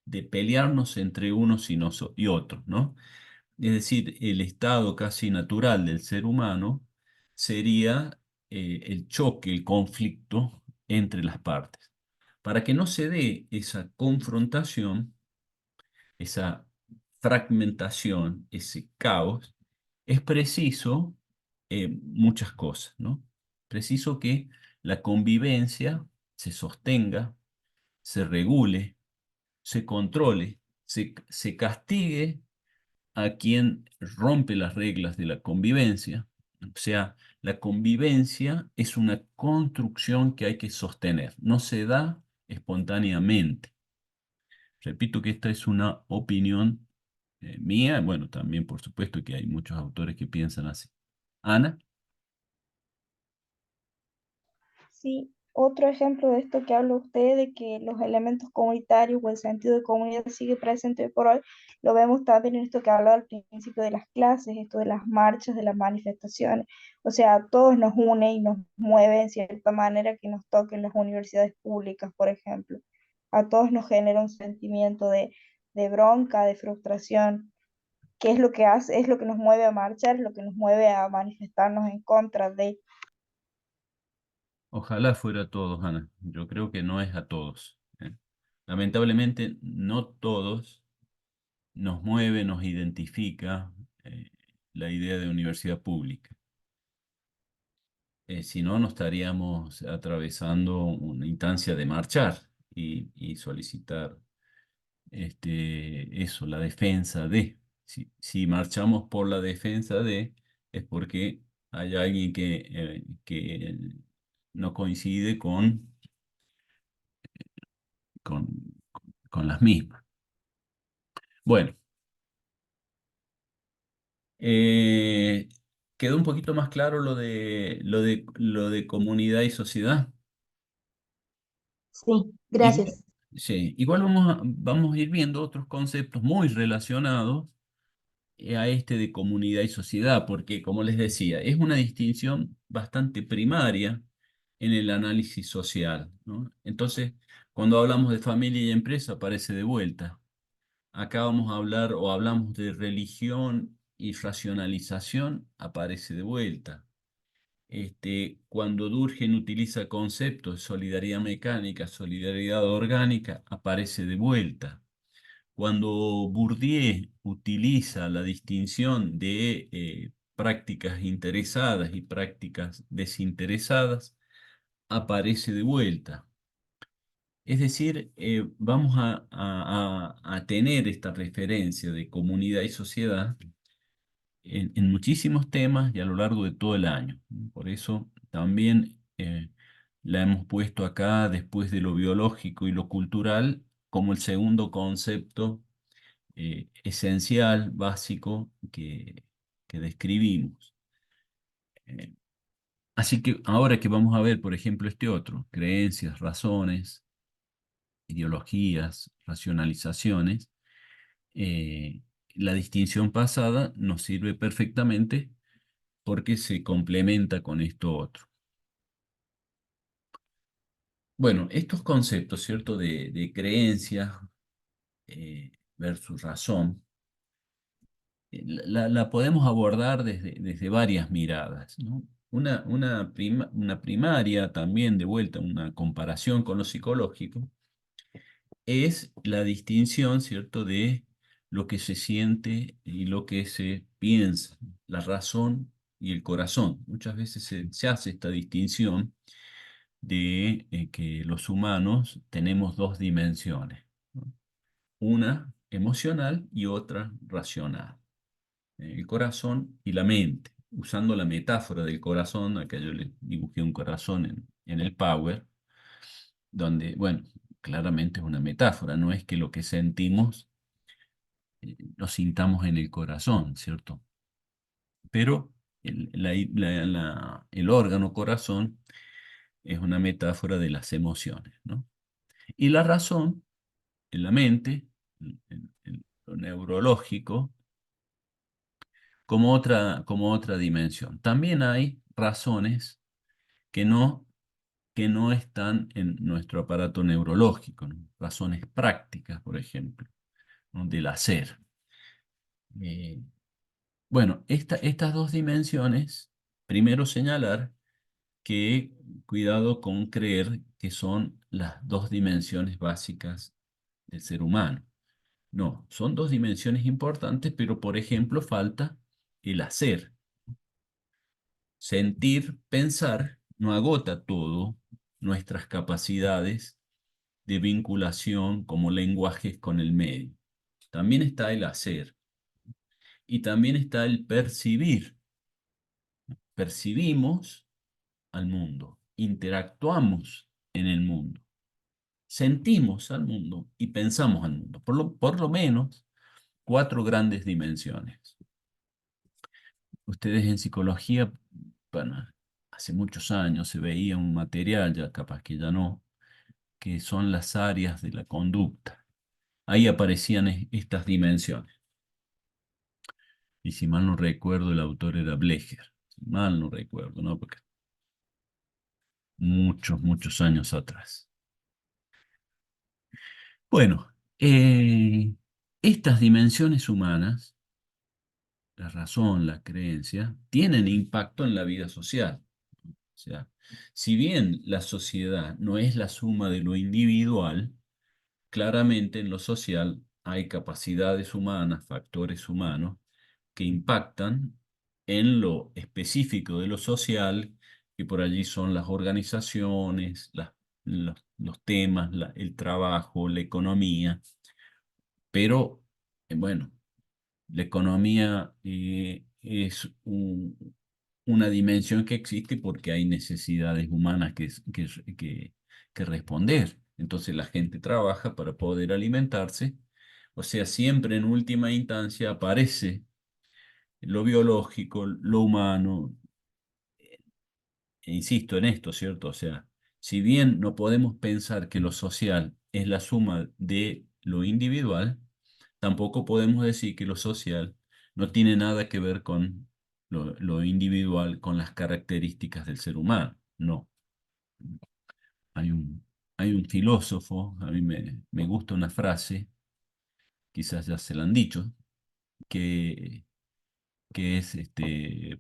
de pelearnos entre unos y otros, ¿no? Es decir, el estado casi natural del ser humano sería el choque, el conflicto entre las partes. Para que no se dé esa confrontación, esa fragmentación, ese caos, es preciso muchas cosas, ¿no? Preciso que la convivencia se sostenga, se regule, se controle, se castigue a quien rompe las reglas de la convivencia. O sea, la convivencia es una construcción que hay que sostener, no se da espontáneamente. Repito que esta es una opinión mía. Bueno, también por supuesto que hay muchos autores que piensan así. Ana. Sí, otro ejemplo de esto que habla usted, de que los elementos comunitarios o el sentido de comunidad sigue presente hoy por hoy, lo vemos también en esto que hablaba al principio de las clases, esto de las marchas, de las manifestaciones. O sea, a todos nos une y nos mueve en cierta manera que nos toquen las universidades públicas, por ejemplo. A todos nos genera un sentimiento de bronca, de frustración, que es lo que hace, es lo que nos mueve a marchar, es lo que nos mueve a manifestarnos en contra de. Ojalá fuera a todos, Ana. Yo creo que no es a todos, ¿eh? Lamentablemente, no todos nos mueve, nos identifica la idea de universidad pública. Si no, no estaríamos atravesando una instancia de marchar y solicitar eso, la defensa de. Si marchamos por la defensa de, es porque hay alguien que no coincide con, con las mismas. Bueno, eh, quedó un poquito más claro lo de comunidad y sociedad. Sí, Igual, gracias. sí, igual vamos a ir viendo otros conceptos muy relacionados a este de comunidad y sociedad, porque como les decía, es una distinción bastante primaria en el análisis social, ¿no? Entonces, cuando hablamos de familia y empresa, aparece de vuelta. Acá vamos a hablar o hablamos de religión y racionalización, aparece de vuelta. Cuando Durkheim utiliza conceptos de solidaridad mecánica, solidaridad orgánica, aparece de vuelta. Cuando Bourdieu utiliza la distinción de prácticas interesadas y prácticas desinteresadas, aparece de vuelta. Es decir, vamos a tener esta referencia de comunidad y sociedad en muchísimos temas y a lo largo de todo el año. Por eso también la hemos puesto acá después de lo biológico y lo cultural como el segundo concepto esencial, básico que describimos. Eh, Así que ahora que vamos a ver, por ejemplo, este otro, creencias, razones, ideologías, racionalizaciones, eh, la distinción pasada nos sirve perfectamente porque se complementa con esto otro. Bueno, estos conceptos, ¿cierto? De creencias versus razón, la podemos abordar desde varias miradas, ¿no? Una primaria también, de vuelta, una comparación con lo psicológico, es la distinción, ¿cierto?, de lo que se siente y lo que se piensa, la razón y el corazón. Muchas veces se hace esta distinción de que los humanos tenemos dos dimensiones, ¿no? Una emocional y otra racional. El corazón y la mente. Usando la metáfora del corazón, acá yo le dibujé un corazón en el Power, donde, bueno, claramente es una metáfora, no es que lo que sentimos lo sintamos en el corazón, ¿cierto? Pero el órgano corazón es una metáfora de las emociones, ¿no? Y la razón, en la mente, en lo neurológico, como otra dimensión. También hay razones que no están en nuestro aparato neurológico, ¿no? Razones prácticas, por ejemplo, ¿no? Del hacer. Eh, bueno, estas dos dimensiones, primero señalar que cuidado con creer que son las dos dimensiones básicas del ser humano. No, son dos dimensiones importantes, pero por ejemplo falta el hacer. Sentir, pensar, no agota todo nuestras capacidades de vinculación como lenguajes con el medio. También está el hacer y también está el percibir. Percibimos al mundo, interactuamos en el mundo, sentimos al mundo y pensamos al mundo. Por lo menos 4 grandes dimensiones. Ustedes en psicología, bueno, hace muchos años se veía un material, ya capaz que ya no, que son las áreas de la conducta. Ahí aparecían estas dimensiones. Y si mal no recuerdo, el autor era Blecher. Si mal no recuerdo, ¿no? Porque muchos años atrás. Bueno, estas dimensiones humanas, la razón, la creencia, tienen impacto en la vida social. O sea, si bien la sociedad no es la suma de lo individual, claramente en lo social hay capacidades humanas, factores humanos, que impactan en lo específico de lo social, que por allí son las organizaciones, los temas, el trabajo, la economía, pero bueno, la economía es una dimensión que existe porque hay necesidades humanas que responder. Entonces la gente trabaja para poder alimentarse. O sea, siempre en última instancia aparece lo biológico, lo humano. E insisto en esto, ¿cierto? O sea, si bien no podemos pensar que lo social es la suma de lo individual, tampoco podemos decir que lo social no tiene nada que ver con lo individual, con las características del ser humano. No. Hay hay un filósofo, a mí me gusta una frase, quizás ya se la han dicho, que, que es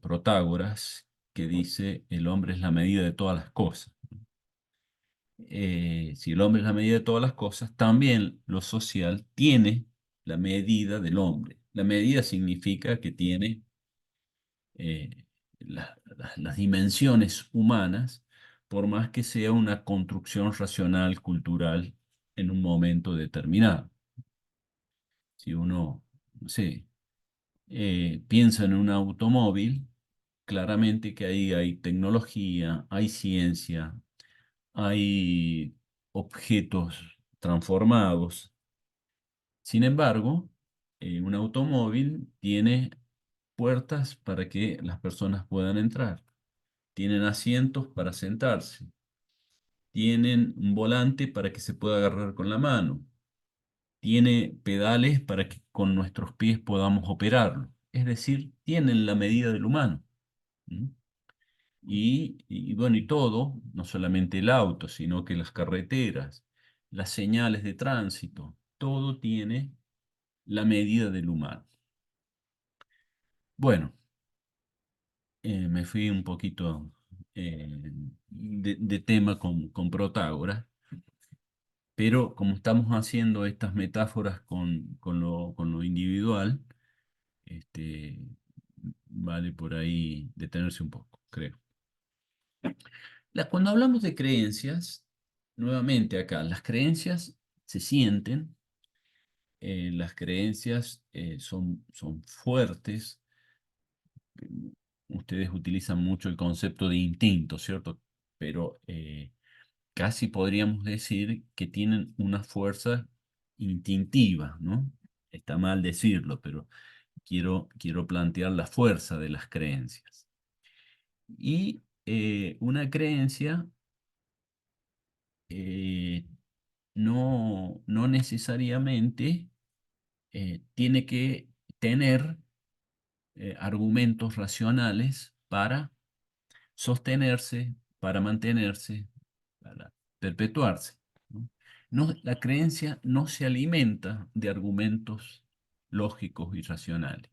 Protágoras, que dice, el hombre es la medida de todas las cosas. Si el hombre es la medida de todas las cosas, también lo social tiene la medida del hombre. La medida significa que tiene las dimensiones humanas, por más que sea una construcción racional, cultural, en un momento determinado. Si uno, no sé, piensa en un automóvil, claramente que ahí hay tecnología, hay ciencia, hay objetos transformados. Sin embargo, un automóvil tiene puertas para que las personas puedan entrar, tienen asientos para sentarse, tienen un volante para que se pueda agarrar con la mano, tiene pedales para que con nuestros pies podamos operarlo. Es decir, tienen la medida del humano. ¿Mm? Y bueno, y todo, no solamente el auto, sino que las carreteras, las señales de tránsito, todo tiene la medida del humano. Bueno, me fui un poquito de tema con Protágoras, pero como estamos haciendo estas metáforas con lo individual, este, vale por ahí detenerse un poco, creo. Cuando hablamos de creencias, nuevamente acá, las creencias se sienten, las creencias son fuertes. Ustedes utilizan mucho el concepto de instinto, ¿cierto? Pero casi podríamos decir que tienen una fuerza instintiva, ¿no? Está mal decirlo, pero quiero plantear la fuerza de las creencias. Y una creencia eh, no necesariamente tiene que tener argumentos racionales para sostenerse, para mantenerse, para perpetuarse. ¿No? La creencia no se alimenta de argumentos lógicos y racionales,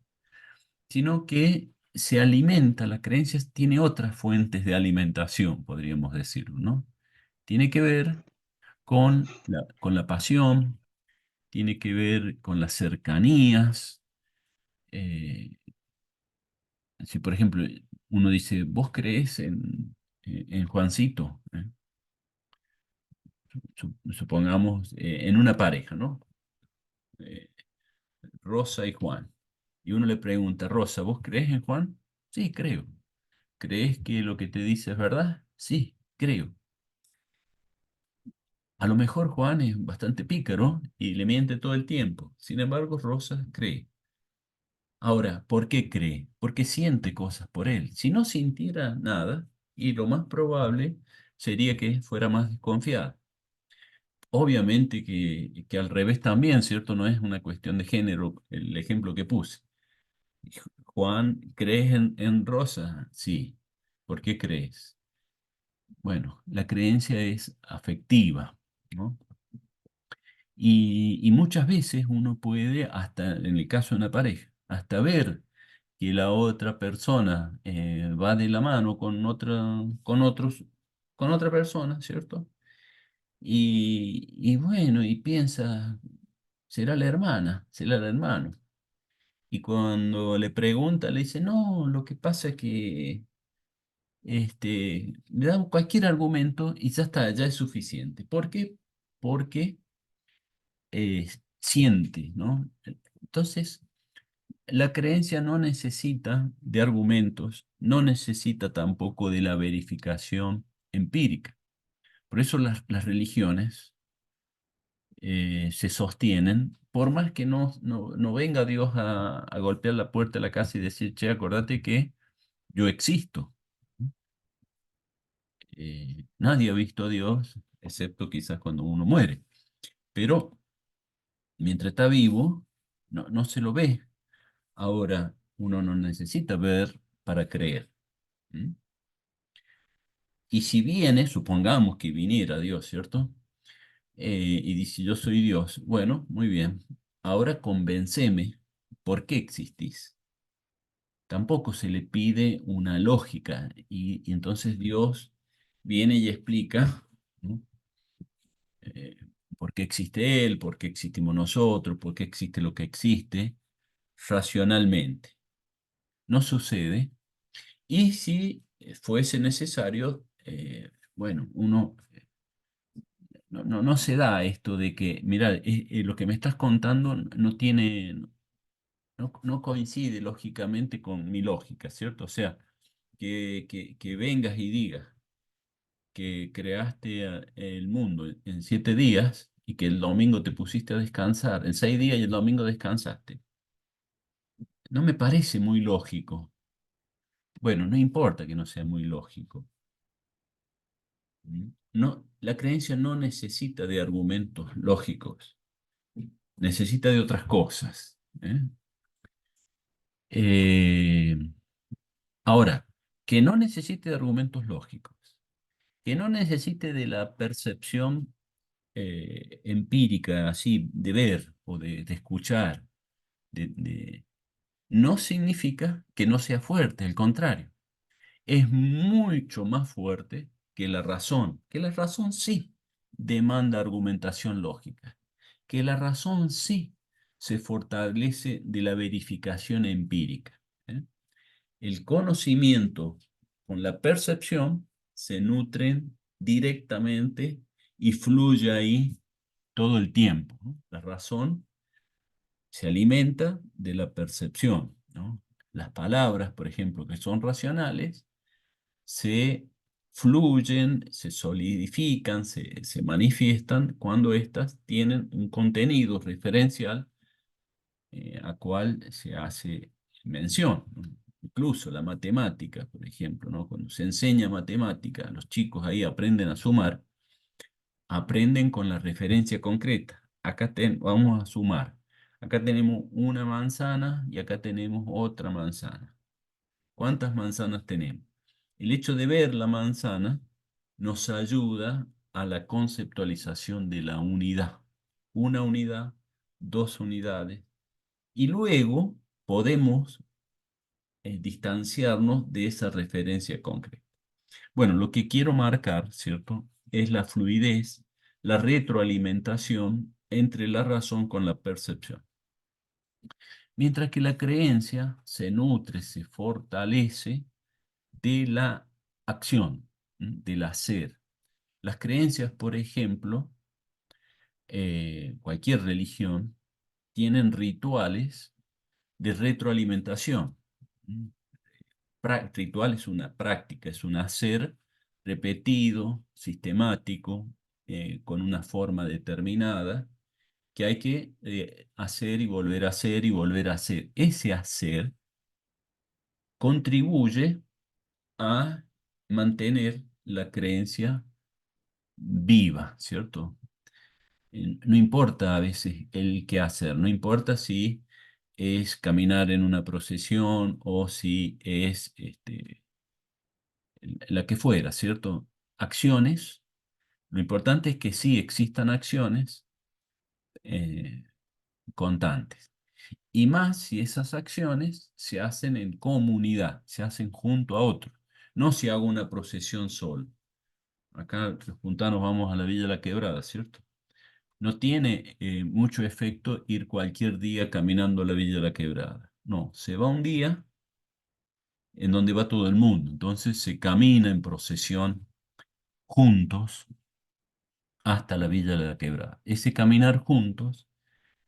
sino que se alimenta, la creencia tiene otras fuentes de alimentación, podríamos decirlo, ¿no? Tiene que ver con la pasión, tiene que ver con las cercanías. eh, si, por ejemplo, uno dice, ¿vos creés en Juancito? Supongamos en una pareja, ¿no? Eh, Rosa y Juan. Y uno le pregunta, Rosa, ¿vos creés en Juan? Sí, creo. ¿Crees que lo que te dice es verdad? Sí, creo. A lo mejor Juan es bastante pícaro y le miente todo el tiempo. Sin embargo, Rosa cree. Ahora, ¿por qué cree? Porque siente cosas por él. Si no sintiera nada, y lo más probable sería que fuera más desconfiada. Obviamente que al revés también, ¿cierto? No es una cuestión de género el ejemplo que puse. Juan, ¿crees en Rosa? Sí. ¿Por qué crees? Bueno, la creencia es afectiva, ¿no? Y muchas veces uno puede, hasta en el caso de una pareja, hasta ver que la otra persona va de la mano con otra persona, ¿cierto? Y bueno, y piensa, será la hermana, será el hermano. Y cuando le pregunta, le dice, no, lo que pasa es que le dan cualquier argumento y ya está, ya es suficiente. ¿Por qué? Porque siente, ¿no? Entonces, la creencia no necesita de argumentos, no necesita tampoco de la verificación empírica. Por eso las religiones se sostienen, por más que no venga Dios a golpear la puerta de la casa y decir, che, acordate que yo existo. Nadie ha visto a Dios, excepto quizás cuando uno muere. Pero mientras está vivo, no se lo ve. Ahora, uno no necesita ver para creer. ¿Mm? Y si viene, supongamos que viniera Dios, ¿cierto? Y dice, yo soy Dios. Bueno, muy bien. Ahora convénceme por qué existís. Tampoco se le pide una lógica. Y entonces Dios viene y explica, ¿no? Eh, por qué existe Él, por qué existimos nosotros, por qué existe lo que existe, racionalmente. No sucede. Y si fuese necesario, bueno, uno no se da esto de que, mira, lo que me estás contando no tiene, no coincide lógicamente con mi lógica, ¿cierto? O sea, que vengas y digas que creaste el mundo en 7 días y que el domingo te pusiste a descansar, en 6 días y el domingo descansaste. No me parece muy lógico. Bueno, no importa que no sea muy lógico. No, la creencia no necesita de argumentos lógicos, necesita de otras cosas. ¿Eh? Eh, Ahora, que no necesite de argumentos lógicos, que no necesite de la percepción empírica, así, de ver o de escuchar, no significa que no sea fuerte, al contrario, es mucho más fuerte que la razón sí demanda argumentación lógica, que la razón sí se fortalece de la verificación empírica. ¿Eh? El conocimiento con la percepción se nutren directamente y fluye ahí todo el tiempo, ¿no? La razón se alimenta de la percepción, ¿no? Las palabras, por ejemplo, que son racionales, se fluyen, se solidifican, se manifiestan cuando éstas tienen un contenido referencial a cual se hace mención, ¿no? Incluso la matemática, por ejemplo, ¿no? Cuando se enseña matemática, los chicos ahí aprenden a sumar, aprenden con la referencia concreta. Vamos a sumar. Acá tenemos una manzana y acá tenemos otra manzana. ¿Cuántas manzanas tenemos? El hecho de ver la manzana nos ayuda a la conceptualización de la unidad. Una unidad, dos unidades. Y luego podemos distanciarnos de esa referencia concreta. Bueno, lo que quiero marcar, ¿cierto? Es la fluidez, la retroalimentación entre la razón con la percepción. Mientras que la creencia se nutre, se fortalece de la acción, del hacer. Las creencias, por ejemplo, cualquier religión, tienen rituales de retroalimentación. ¿Mm? Ritual es una práctica, es un hacer repetido, sistemático, con una forma determinada que hay que hacer y volver a hacer y volver a hacer. Ese hacer contribuye a mantener la creencia viva, ¿cierto? No importa a veces el qué hacer, no importa si es caminar en una procesión o si es la que fuera, ¿cierto? Acciones, lo importante es que sí existan acciones eh, constantes. Y más si esas acciones se hacen en comunidad, se hacen junto a otros, no si hago una procesión solo. Acá los puntanos vamos a la Villa La Quebrada, ¿cierto? No tiene mucho efecto ir cualquier día caminando a la Villa La Quebrada. No, se va un día en donde va todo el mundo. Entonces se camina en procesión juntos hasta la Villa La Quebrada. Ese caminar juntos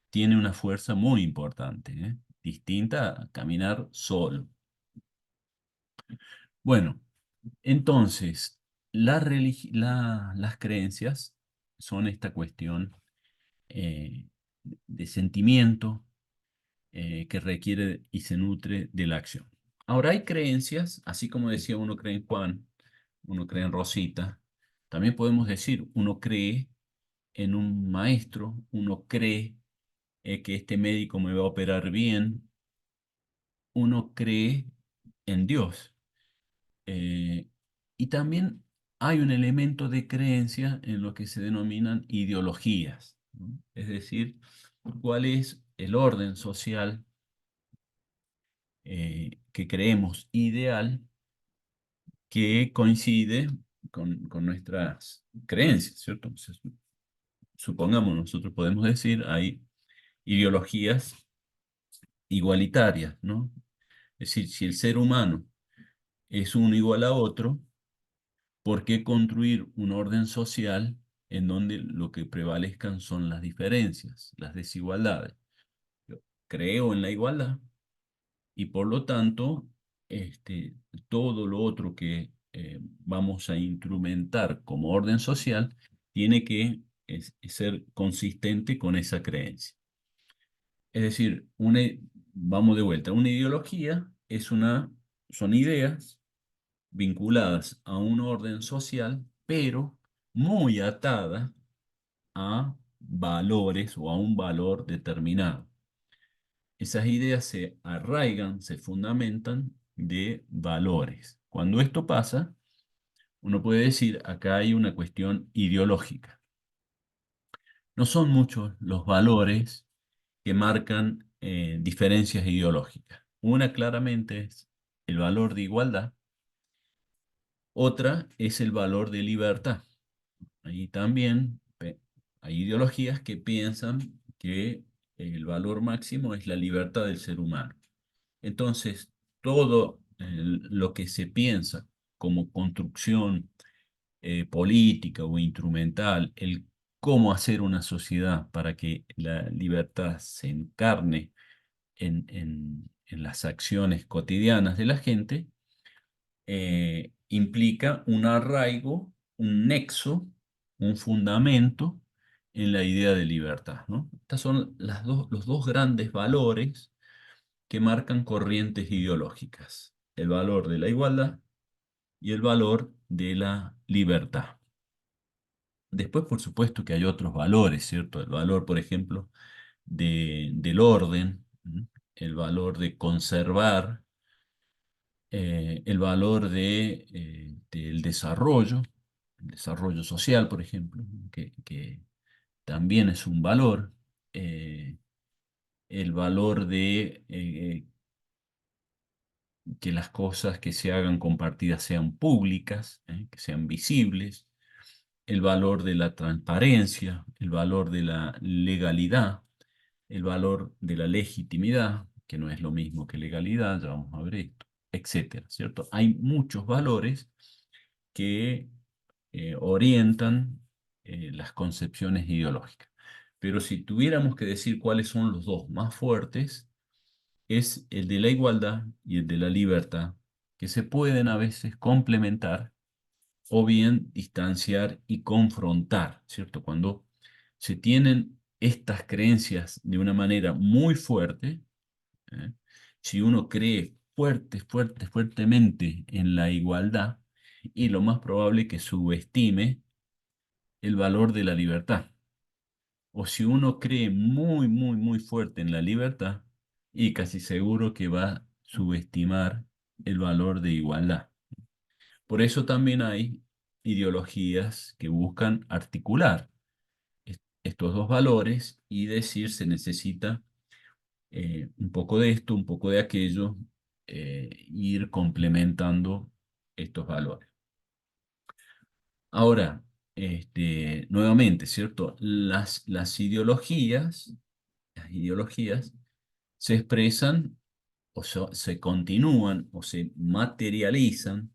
tiene una fuerza muy importante, distinta a caminar solo. Bueno, entonces, las creencias son esta cuestión eh, de sentimiento que requiere y se nutre de la acción. Ahora hay creencias, así como decía, uno cree en Juan, uno cree en Rosita, también podemos decir, uno cree en un maestro, uno cree que este médico me va a operar bien, uno cree en Dios. Eh, y también hay un elemento de creencia en lo que se denominan ideologías, ¿no? Es decir, cuál es el orden social que creemos ideal que coincide con nuestras creencias, ¿cierto? Entonces, supongamos, nosotros podemos decir, hay ideologías igualitarias, ¿no? Es decir, si el ser humano es uno igual a otro, ¿por qué construir un orden social en donde lo que prevalezcan son las diferencias, las desigualdades? Yo creo en la igualdad y por lo tanto, todo lo otro que vamos a instrumentar como orden social tiene que ser consistente con esa creencia. Es decir, vamos de vuelta, una ideología son ideas vinculadas a un orden social, pero muy atada a valores o a un valor determinado. Esas ideas se arraigan, se fundamentan de valores. Cuando esto pasa, uno puede decir, acá hay una cuestión ideológica. No son muchos los valores que marcan diferencias ideológicas. Una claramente es el valor de igualdad, otra es el valor de libertad. Ahí también hay ideologías que piensan que el valor máximo es la libertad del ser humano. Entonces, todo lo que se piensa como construcción política o instrumental, el cómo hacer una sociedad para que la libertad se encarne en las acciones cotidianas de la gente, implica un arraigo, un nexo, un fundamento en la idea de libertad, ¿no? Estos son los dos grandes valores que marcan corrientes ideológicas, el valor de la igualdad y el valor de la libertad. Después, por supuesto, que hay otros valores, ¿cierto? El valor, por ejemplo, del orden, el valor de conservar, el valor del desarrollo, el desarrollo social, por ejemplo, que también es un valor, el valor de que las cosas que se hagan compartidas sean públicas, que sean visibles, el valor de la transparencia, el valor de la legalidad, el valor de la legitimidad, que no es lo mismo que legalidad, ya vamos a ver esto, etcétera, ¿cierto? Hay muchos valores que orientan las concepciones ideológicas. Pero si tuviéramos que decir cuáles son los dos más fuertes, es el de la igualdad y el de la libertad, que se pueden a veces complementar o bien distanciar y confrontar, ¿cierto? Cuando se tienen estas creencias de una manera muy fuerte, ¿eh? Si uno cree fuertemente en la igualdad, y lo más probable es que subestime el valor de la libertad. O si uno cree muy fuerte en la libertad, y casi seguro que va a subestimar el valor de igualdad. Por eso también hay ideologías que buscan articular estos dos valores y decir se necesita un poco de esto, un poco de aquello, ir complementando estos valores. Ahora, nuevamente, ¿cierto? Las ideologías se expresan o se continúan o se materializan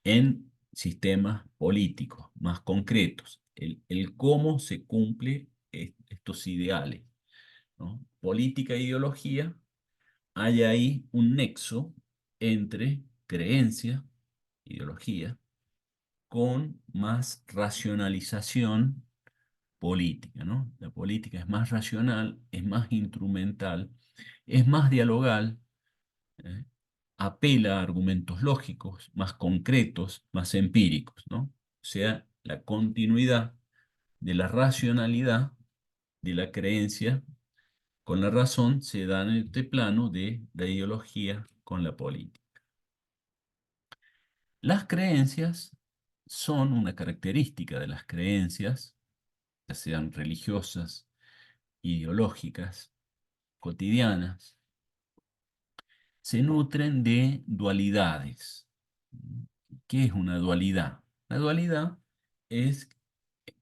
en sistemas políticos más concretos, el cómo se cumple estos ideales, ¿no? Política e ideología, hay ahí un nexo entre creencia, ideología, con más racionalización política, ¿no? La política es más racional, es más instrumental, es más dialogal, ¿eh? Apela a argumentos lógicos, más concretos, más empíricos, ¿no? O sea, la continuidad de la racionalidad de la creencia con la razón se da en este plano de la ideología con la política. Las creencias son una característica de las creencias, ya sean religiosas, ideológicas, cotidianas, se nutren de dualidades. ¿Qué es una dualidad? La dualidad es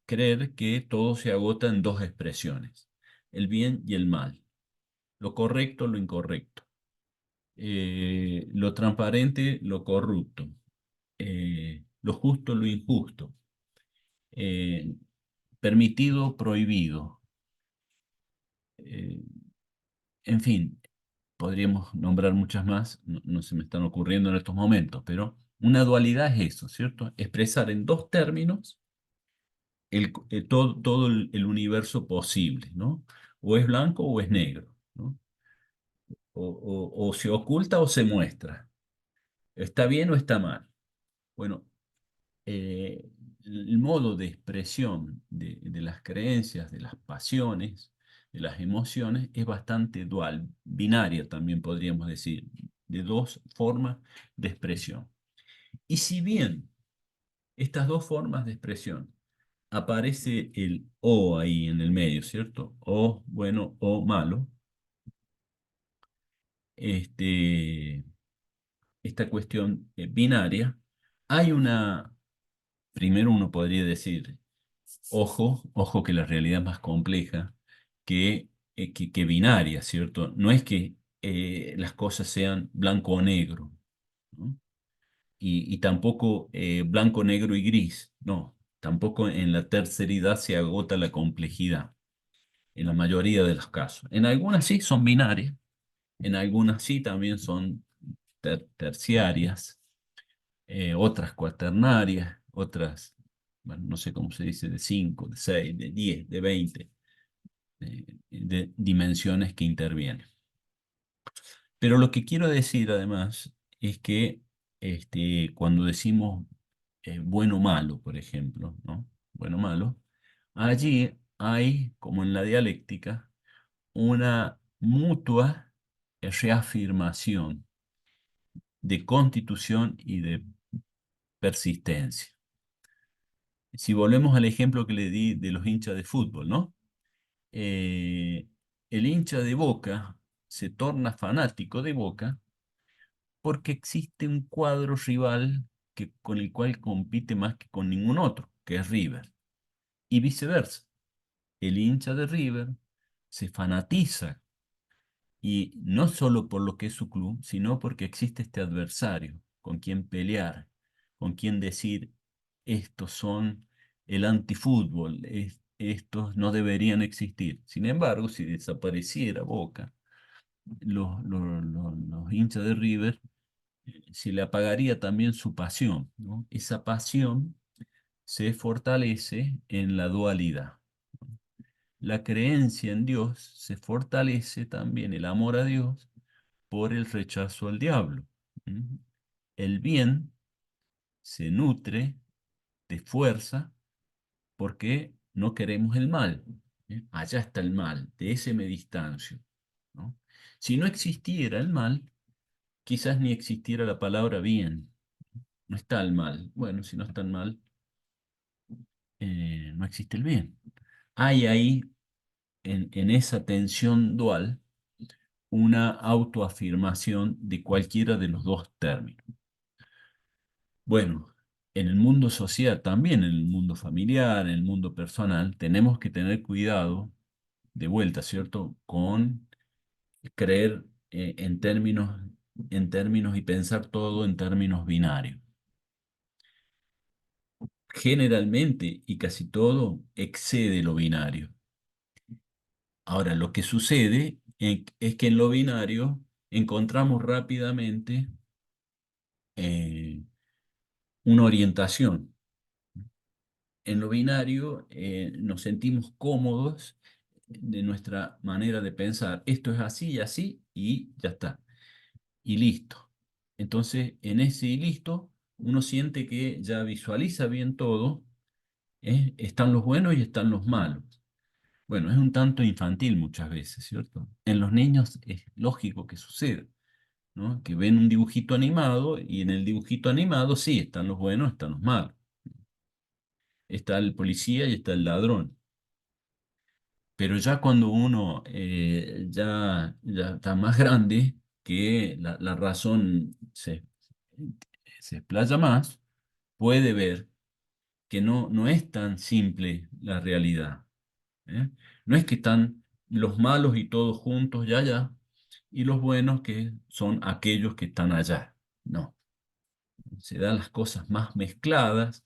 creer que todo se agota en dos expresiones, el bien y el mal, lo correcto, lo incorrecto, lo transparente, lo corrupto, lo justo, lo injusto, eh, permitido, prohibido. eh, en fin, podríamos nombrar muchas más, no se me están ocurriendo en estos momentos, pero una dualidad es eso, ¿cierto? Expresar en dos términos todo el universo posible, ¿no? O es blanco o es negro, ¿no? O se oculta o se muestra. ¿Está bien o está mal? Bueno, eh, el modo de expresión de las creencias, de las pasiones, de las emociones, es bastante dual, binaria también podríamos decir, de dos formas de expresión. Y si bien estas dos formas de expresión aparece el o ahí en el medio, ¿cierto? O bueno o malo, este, esta cuestión binaria, hay una, primero uno podría decir, ojo que la realidad es más compleja que binaria, ¿cierto? No es que las cosas sean blanco o negro, ¿no? Y tampoco blanco, negro y gris, no. Tampoco en la terceridad se agota la complejidad, en la mayoría de los casos. En algunas sí son binarias, en algunas sí también son terciarias, otras cuaternarias, otras, bueno, no sé cómo se dice, de 5, de 6, de 10, de 20, de dimensiones que intervienen. Pero lo que quiero decir además es que cuando decimos bueno o malo, por ejemplo, ¿no? Bueno o malo, allí hay, como en la dialéctica, una mutua reafirmación de constitución y de persistencia. Si volvemos al ejemplo que le di de los hinchas de fútbol, ¿no? Eh, el hincha de Boca se torna fanático de Boca porque existe un cuadro rival con el cual compite más que con ningún otro, que es River. Y viceversa. El hincha de River se fanatiza, y no solo por lo que es su club, sino porque existe este adversario con quien pelear, con quien decir, estos son el antifútbol, estos no deberían existir. Sin embargo, si desapareciera Boca, los hinchas de River se le apagaría también su pasión, ¿no? Esa pasión se fortalece en la dualidad. La creencia en Dios se fortalece también, el amor a Dios, por el rechazo al diablo. ¿Mm? El bien se nutre de fuerza porque no queremos el mal. Allá está el mal, de ese me distancio, ¿no? Si no existiera el mal, quizás ni existiera la palabra bien. No está el mal. Bueno, si no está el mal, no existe el bien. Hay ahí, en esa tensión dual, una autoafirmación de cualquiera de los dos términos. Bueno, en el mundo social, también en el mundo familiar, en el mundo personal, tenemos que tener cuidado, de vuelta, ¿cierto?, con creer en términos y pensar todo en términos binarios. Generalmente y casi todo excede lo binario. Ahora, lo que sucede es que en lo binario encontramos rápidamente eh, una orientación. En lo binario nos sentimos cómodos de nuestra manera de pensar. Esto es así y así y ya está. Y listo. Entonces, en ese y listo, uno siente que ya visualiza bien todo. Están los buenos y están los malos. Bueno, es un tanto infantil muchas veces, ¿cierto? En los niños es lógico que suceda, ¿no? Que ven un dibujito animado y en el dibujito animado sí, están los buenos, están los malos. Está el policía y está el ladrón. Pero ya cuando uno ya está más grande, que la razón se explaya más, puede ver que no es tan simple la realidad. ¿Eh? No es que están los malos y todos juntos ya allá, y los buenos que son aquellos que están allá. No, se dan las cosas más mezcladas.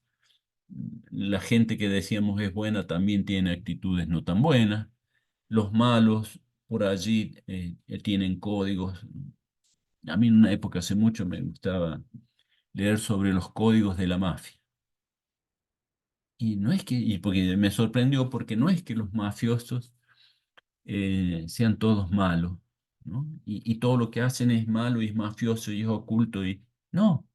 La gente que decíamos es buena también tiene actitudes no tan buenas. Los malos por allí tienen códigos. A mí en una época hace mucho me gustaba leer sobre los códigos de la mafia. Y no es que, y porque me sorprendió, porque no es que los mafiosos sean todos malos, ¿no? Y todo lo que hacen es malo y es mafioso y es oculto y no,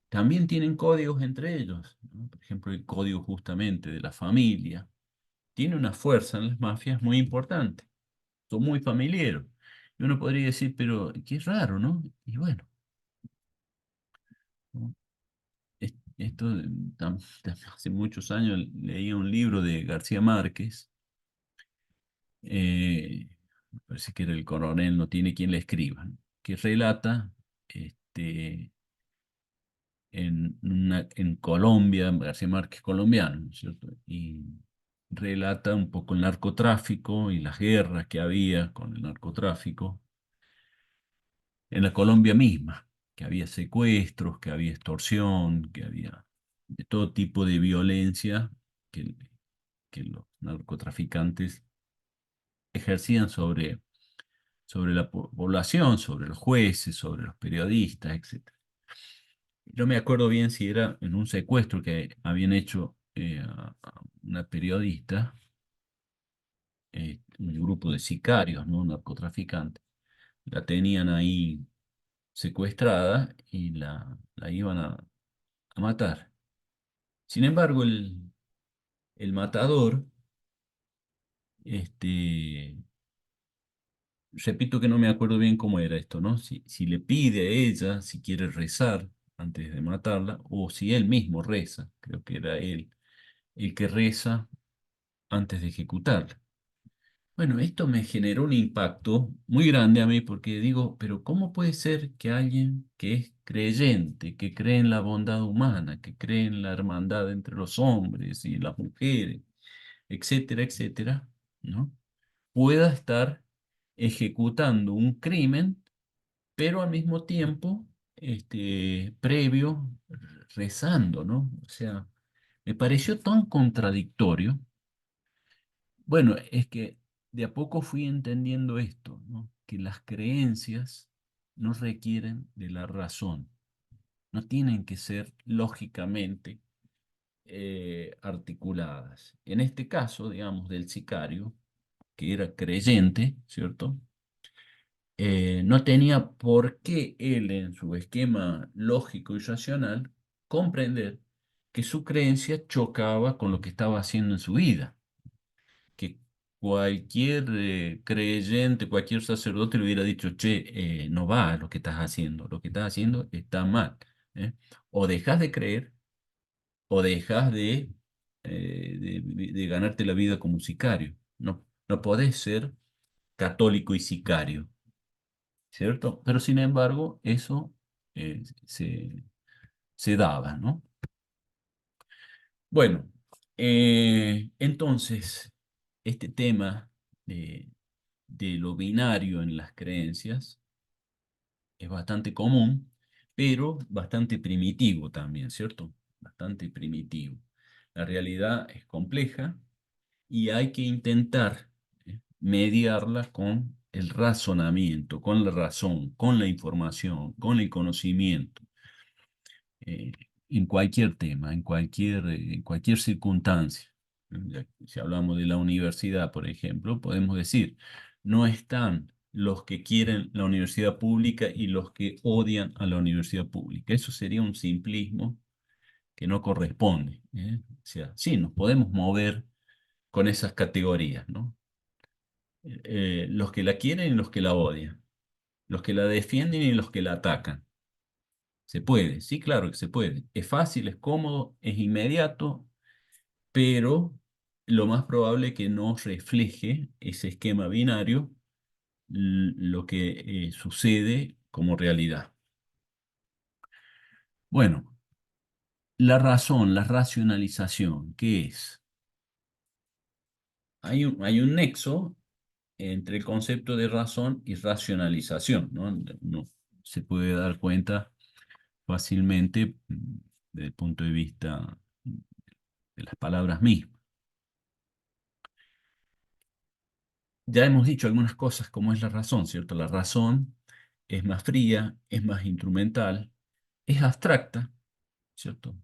también tienen códigos entre ellos, ¿no? Por ejemplo, el código justamente de la familia tiene una fuerza en las mafias muy importante, son muy familiares. Y uno podría decir, pero qué raro, ¿no? Y bueno, ¿no? Esto, hace muchos años leía un libro de García Márquez, me parece que era El coronel, no tiene quien le escriba, ¿no? Que relata en Colombia, García Márquez colombiano, ¿no es cierto? Y relata un poco el narcotráfico y las guerras que había con el narcotráfico en la Colombia misma, que había secuestros, que había extorsión, que había de todo tipo de violencia que, que los narcotraficantes ejercían sobre la población, sobre los jueces, sobre los periodistas, etc. No me acuerdo bien si era en un secuestro que habían hecho a una periodista, un grupo de sicarios, ¿no? Narcotraficantes. La tenían ahí secuestrada y la iban a matar. Sin embargo, el matador, este, repito que no me acuerdo bien cómo era esto, ¿no? Si le pide a ella si quiere rezar antes de matarla, o si él mismo reza, creo que era él el que reza antes de ejecutarla. Bueno, esto me generó un impacto muy grande a mí porque digo, pero ¿cómo puede ser que alguien que es creyente, que cree en la bondad humana, que cree en la hermandad entre los hombres y las mujeres, etcétera, etcétera, ¿no? pueda estar ejecutando un crimen, pero al mismo tiempo, previo, rezando, ¿no? O sea, me pareció tan contradictorio. Bueno, es que de a poco fui entendiendo esto, ¿no? Que las creencias no requieren de la razón, no tienen que ser lógicamente articuladas. En este caso, digamos, del sicario, que era creyente, ¿cierto? No tenía por qué él, en su esquema lógico y racional, comprender que su creencia chocaba con lo que estaba haciendo en su vida, que cualquier creyente, cualquier sacerdote le hubiera dicho, che, no va lo que estás haciendo está mal, ¿eh? O dejas de creer o dejas de ganarte la vida como sicario. No, no podés ser católico y sicario, ¿cierto? Pero sin embargo, eso eh, se, se daba, ¿no? Bueno, entonces, este tema de lo binario en las creencias es bastante común, pero bastante primitivo también, ¿cierto? Bastante primitivo. La realidad es compleja y hay que intentar mediarla con el razonamiento, con la razón, con la información, con el conocimiento, eh, en cualquier tema, en cualquier circunstancia. Si hablamos de la universidad, por ejemplo, podemos decir, no están los que quieren la universidad pública y los que odian a la universidad pública. Eso sería un simplismo que no corresponde, ¿eh? O sea, sí, nos podemos mover con esas categorías, ¿no? Los que la quieren y los que la odian, los que la defienden y los que la atacan. Se puede, sí, claro que se puede. Es fácil, es cómodo, es inmediato, pero lo más probable es que no refleje ese esquema binario lo que sucede como realidad. Bueno, la razón, la racionalización, ¿qué es? Hay un nexo entre el concepto de razón y racionalización, ¿no? Uno se puede dar cuenta fácilmente desde el punto de vista de las palabras mismas. Ya hemos dicho algunas cosas como es la razón, ¿cierto? La razón es más fría, es más instrumental, es abstracta, ¿cierto?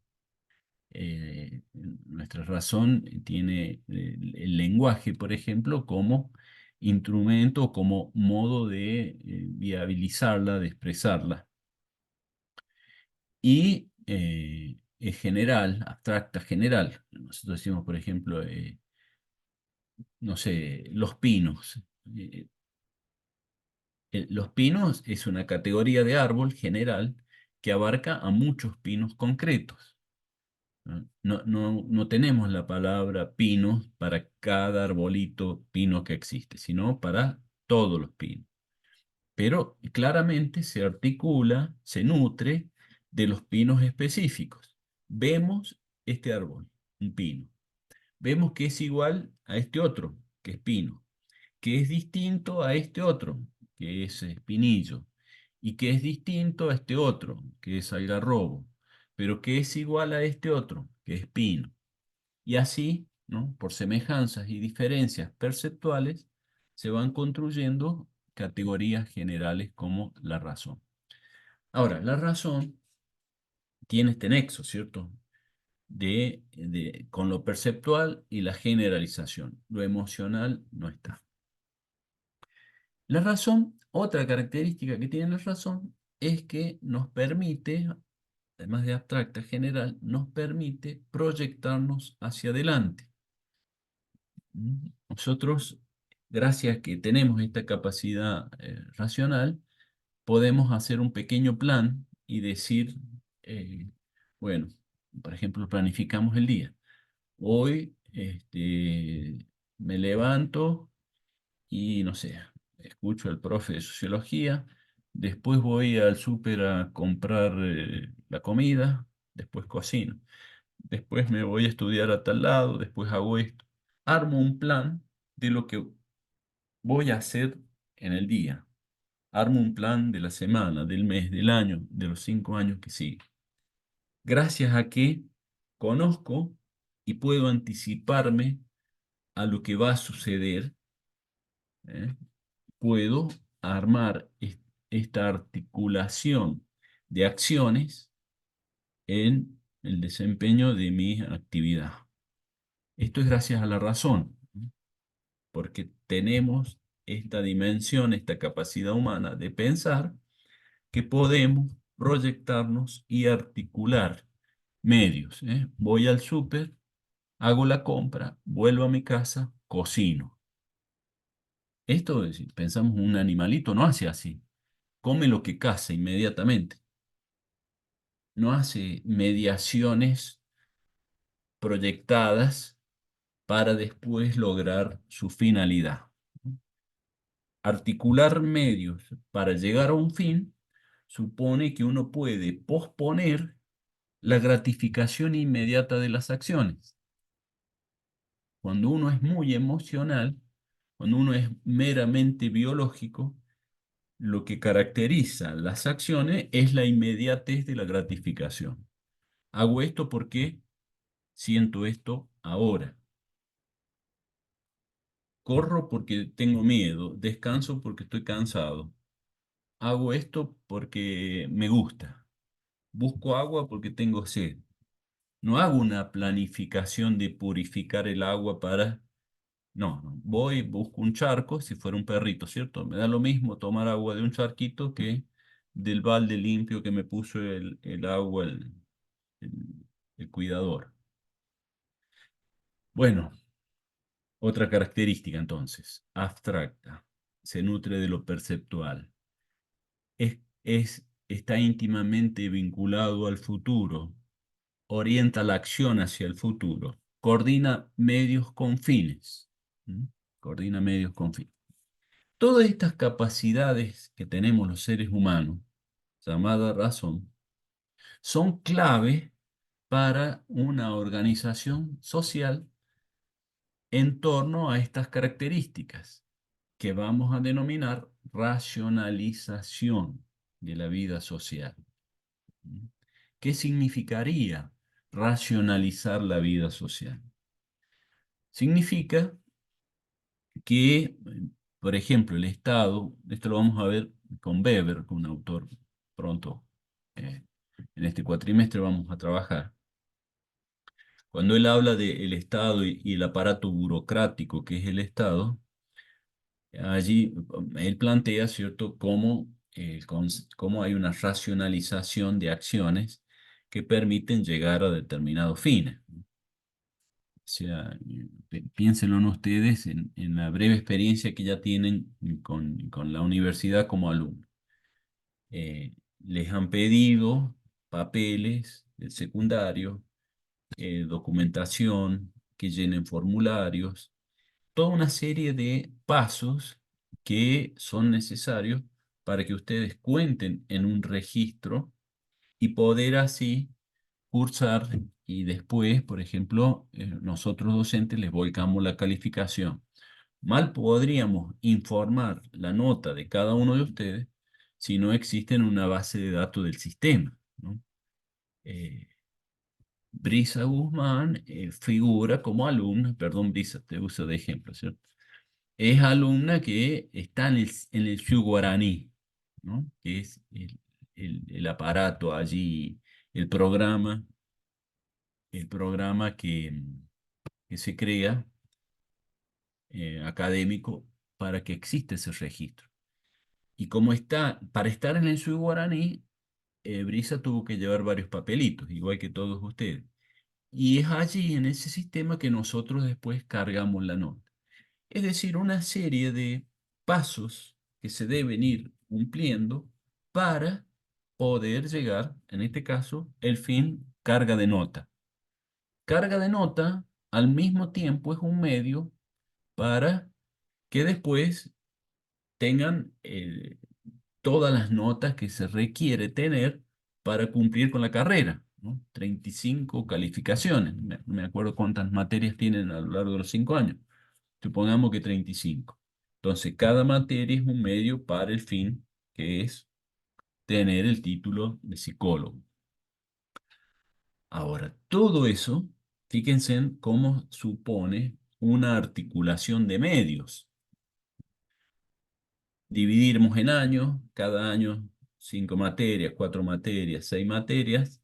Nuestra razón tiene el lenguaje, por ejemplo, como instrumento, como modo de viabilizarla, de expresarla. Y es general, abstracta, general. Nosotros decimos, por ejemplo, no sé, los pinos. Los pinos es una categoría de árbol general que abarca a muchos pinos concretos. ¿No? No tenemos la palabra pinos para cada arbolito pino que existe, sino para todos los pinos. Pero claramente se articula, se nutre de los pinos específicos. Vemos este árbol, un pino. Vemos que es igual a este otro, que es pino, que es distinto a este otro, que es espinillo, y que es distinto a este otro, que es algarrobo, pero que es igual a este otro, que es pino. Y así, ¿no? Por semejanzas y diferencias perceptuales, se van construyendo categorías generales como la razón. Ahora, la razón tiene este nexo, ¿cierto? Con lo perceptual y la generalización. Lo emocional no está. La razón, otra característica que tiene la razón, es que nos permite, además de abstracta, general, nos permite proyectarnos hacia adelante. Nosotros, gracias a que tenemos esta capacidad racional, podemos hacer un pequeño plan y decir, bueno, por ejemplo, planificamos el día. Hoy me levanto y, no sé, escucho al profe de sociología, después voy al súper a comprar la comida, después cocino, después me voy a estudiar a tal lado, después hago esto. Armo un plan de lo que voy a hacer en el día. Armo un plan de la semana, del mes, del año, de los 5 años que siguen. Gracias a que conozco y puedo anticiparme a lo que va a suceder, ¿eh? Puedo armar esta articulación de acciones en el desempeño de mi actividad. Esto es gracias a la razón, porque tenemos esta dimensión, esta capacidad humana de pensar que podemos proyectarnos y articular medios, ¿eh? Voy al súper, hago la compra, vuelvo a mi casa, cocino. Esto, si pensamos un animalito, no hace así. Come lo que caza inmediatamente. No hace mediaciones proyectadas para después lograr su finalidad. Articular medios para llegar a un fin supone que uno puede posponer la gratificación inmediata de las acciones. Cuando uno es muy emocional, cuando uno es meramente biológico, lo que caracteriza las acciones es la inmediatez de la gratificación. Hago esto porque siento esto ahora. Corro porque tengo miedo, descanso porque estoy cansado. Hago esto porque me gusta. Busco agua porque tengo sed. No hago una planificación de purificar el agua para... No, no. Voy, busco un charco, si fuera un perrito, ¿cierto? Me da lo mismo tomar agua de un charquito que del balde limpio que me puso el agua, el, el cuidador. Bueno, otra característica entonces, abstracta, se nutre de lo perceptual. Está íntimamente vinculado al futuro, orienta la acción hacia el futuro, coordina medios con fines. ¿Mm? Coordina medios con fines. Todas estas capacidades que tenemos los seres humanos, llamada razón, son clave para una organización social en torno a estas características que vamos a denominar racionalización de la vida social. ¿Qué significaría racionalizar la vida social? Significa que, por ejemplo, el Estado, esto lo vamos a ver con Weber, con un autor pronto, en este cuatrimestre vamos a trabajar. Cuando él habla del Estado y el aparato burocrático que es el Estado, allí él plantea, ¿cierto?, cómo hay una racionalización de acciones que permiten llegar a determinados fines. O sea, piénsenlo en ustedes en la breve experiencia que ya tienen con la universidad como alumnos. Les han pedido papeles del secundario, documentación, que llenen formularios, toda una serie de pasos que son necesarios para que ustedes cuenten en un registro y poder así cursar y después, por ejemplo, nosotros docentes les volcamos la calificación. Mal podríamos informar la nota de cada uno de ustedes si no existe en una base de datos del sistema, ¿no? Brisa Guzmán figura como alumna, perdón, Brisa, te uso de ejemplo, ¿cierto? Es alumna que está en el Shu Guaraní, ¿no? Que es el aparato allí, el programa, el programa que se crea académico para que exista ese registro. Y como está, para estar en el Shui Guaraní, Brisa tuvo que llevar varios papelitos, igual que todos ustedes. Y es allí, en ese sistema, que nosotros después cargamos la nota. Es decir, una serie de pasos que se deben ir cumpliendo para poder llegar, en este caso, el fin, carga de nota. Carga de nota, al mismo tiempo, es un medio para que después tengan todas las notas que se requiere tener para cumplir con la carrera, ¿no? 35 calificaciones, no me acuerdo cuántas materias tienen a lo largo de los 5 años, supongamos que 35. Entonces, cada materia es un medio para el fin, que es tener el título de psicólogo. Ahora, todo eso, fíjense en cómo supone una articulación de medios. Dividiremos en años, cada año 5 materias, 4 materias, 6 materias,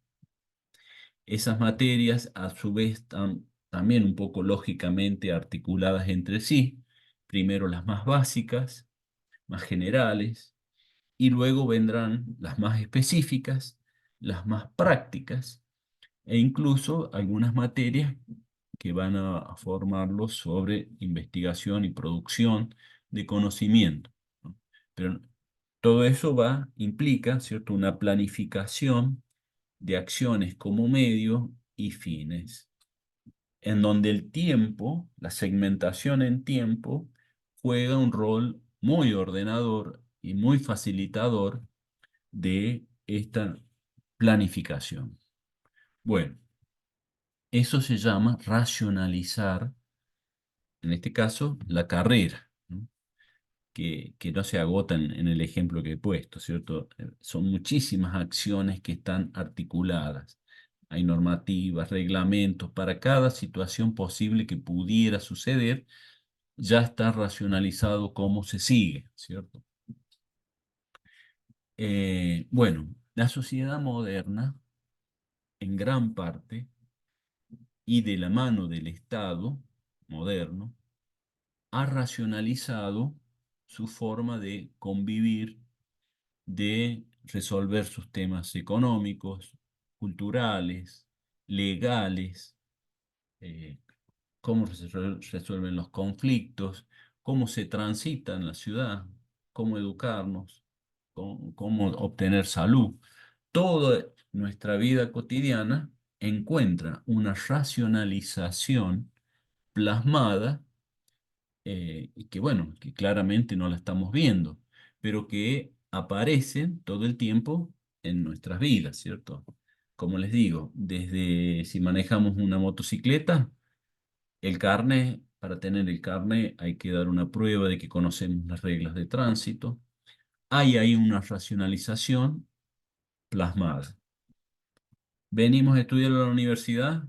Esas materias, a su vez, están también un poco lógicamente articuladas entre sí. Primero las más básicas, más generales, y luego vendrán las más específicas, las más prácticas, e incluso algunas materias que van a formarlos sobre investigación y producción de conocimiento, ¿no? Pero todo eso implica, ¿cierto?, una planificación de acciones como medio y fines, en donde el tiempo, la segmentación en tiempo, juega un rol muy ordenador y muy facilitador de esta planificación. Bueno, eso se llama racionalizar, en este caso, la carrera, ¿no? Que no se agota en el ejemplo que he puesto, ¿cierto? Son muchísimas acciones que están articuladas. Hay normativas, reglamentos, para cada situación posible que pudiera suceder, ya está racionalizado cómo se sigue, ¿cierto? Bueno, la sociedad moderna, en gran parte, y de la mano del Estado moderno, ha racionalizado su forma de convivir, de resolver sus temas económicos, culturales, legales, eh, cómo se resuelven los conflictos, cómo se transita en la ciudad, cómo educarnos, cómo obtener salud. Toda nuestra vida cotidiana encuentra una racionalización plasmada, y que bueno, que claramente no la estamos viendo, pero que aparecen todo el tiempo en nuestras vidas, ¿cierto? Como les digo, desde si manejamos una motocicleta, el carnet, para tener el carnet hay que dar una prueba de que conocemos las reglas de tránsito. Hay ahí una racionalización plasmada. ¿Venimos a estudiar a la universidad?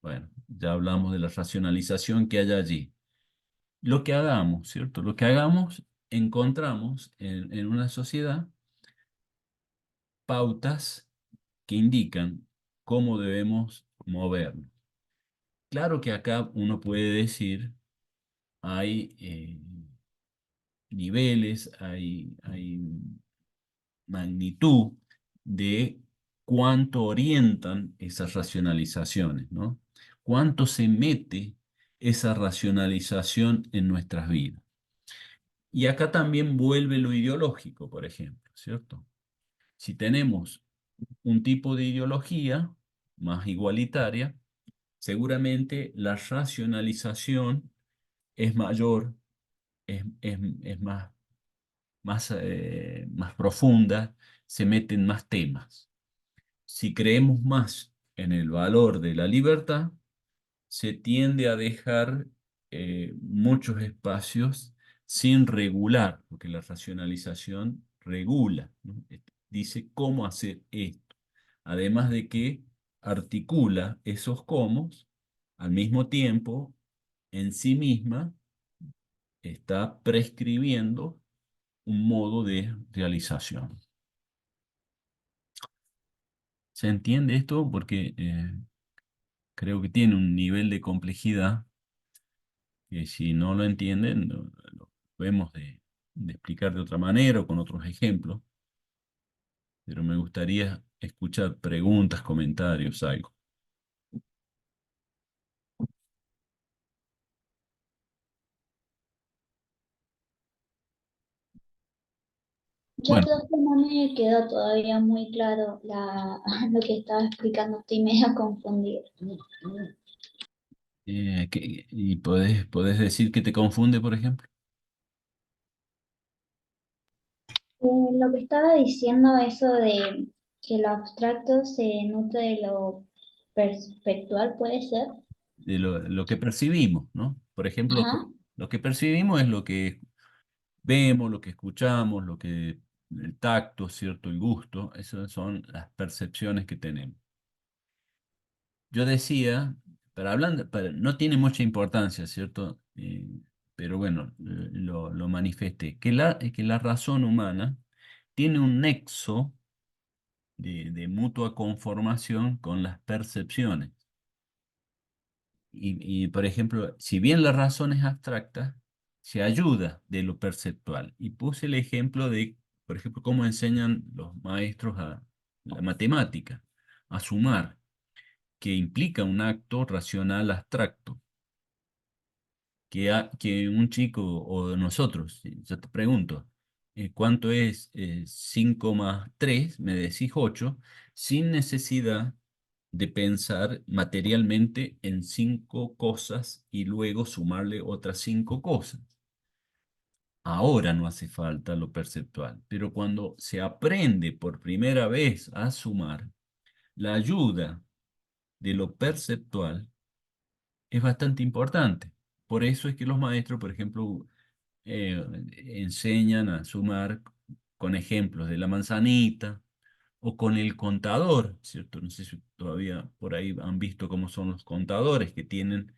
Bueno, ya hablamos de la racionalización que hay allí. Lo que hagamos, ¿cierto? Lo que hagamos, encontramos en una sociedad pautas que indican cómo debemos movernos. Claro que acá uno puede decir, hay niveles, hay magnitud de cuánto orientan esas racionalizaciones, ¿no? Cuánto se mete esa racionalización en nuestras vidas. Y acá también vuelve lo ideológico, por ejemplo, ¿cierto? Si tenemos un tipo de ideología más igualitaria, seguramente la racionalización es mayor, es más profunda, se meten más temas. Si creemos más en el valor de la libertad, se tiende a dejar muchos espacios sin regular, porque la racionalización regula, ¿no? Dice cómo hacer esto, además de que articula esos cómo, al mismo tiempo, en sí misma, está prescribiendo un modo de realización. ¿Se entiende esto? Porque creo que tiene un nivel de complejidad que si no lo entienden, lo vemos de explicar de otra manera o con otros ejemplos, pero me gustaría escuchar preguntas, comentarios, algo. Yo Bueno, creo que no me quedó todavía muy claro lo que estaba explicando, estoy medio confundida. ¿y podés decir que te confunde, por ejemplo? Lo que estaba diciendo, eso de que lo abstracto se nutre de lo perspectual, ¿puede ser? De lo que percibimos, ¿no? Por ejemplo, Ajá. lo que percibimos es lo que vemos, lo que escuchamos, el tacto, ¿cierto? El gusto, esas son las percepciones que tenemos. Yo decía, no tiene mucha importancia, ¿cierto? Pero bueno, lo manifesté, que la razón humana tiene un nexo de mutua conformación con las percepciones. Por ejemplo, si bien la razón es abstracta, se ayuda de lo perceptual. Y puse el ejemplo de, por ejemplo, cómo enseñan los maestros a la matemática, a sumar, que implica un acto racional abstracto. Que un chico o nosotros, si yo te pregunto, ¿cuánto es 5 más 3? Me decís 8, sin necesidad de pensar materialmente en 5 cosas y luego sumarle otras 5 cosas. Ahora no hace falta lo perceptual, pero cuando se aprende por primera vez a sumar, la ayuda de lo perceptual es bastante importante. Por eso es que los maestros, por ejemplo, eh, enseñan a sumar con ejemplos de la manzanita o con el contador, ¿cierto? No sé si todavía por ahí han visto cómo son los contadores que tienen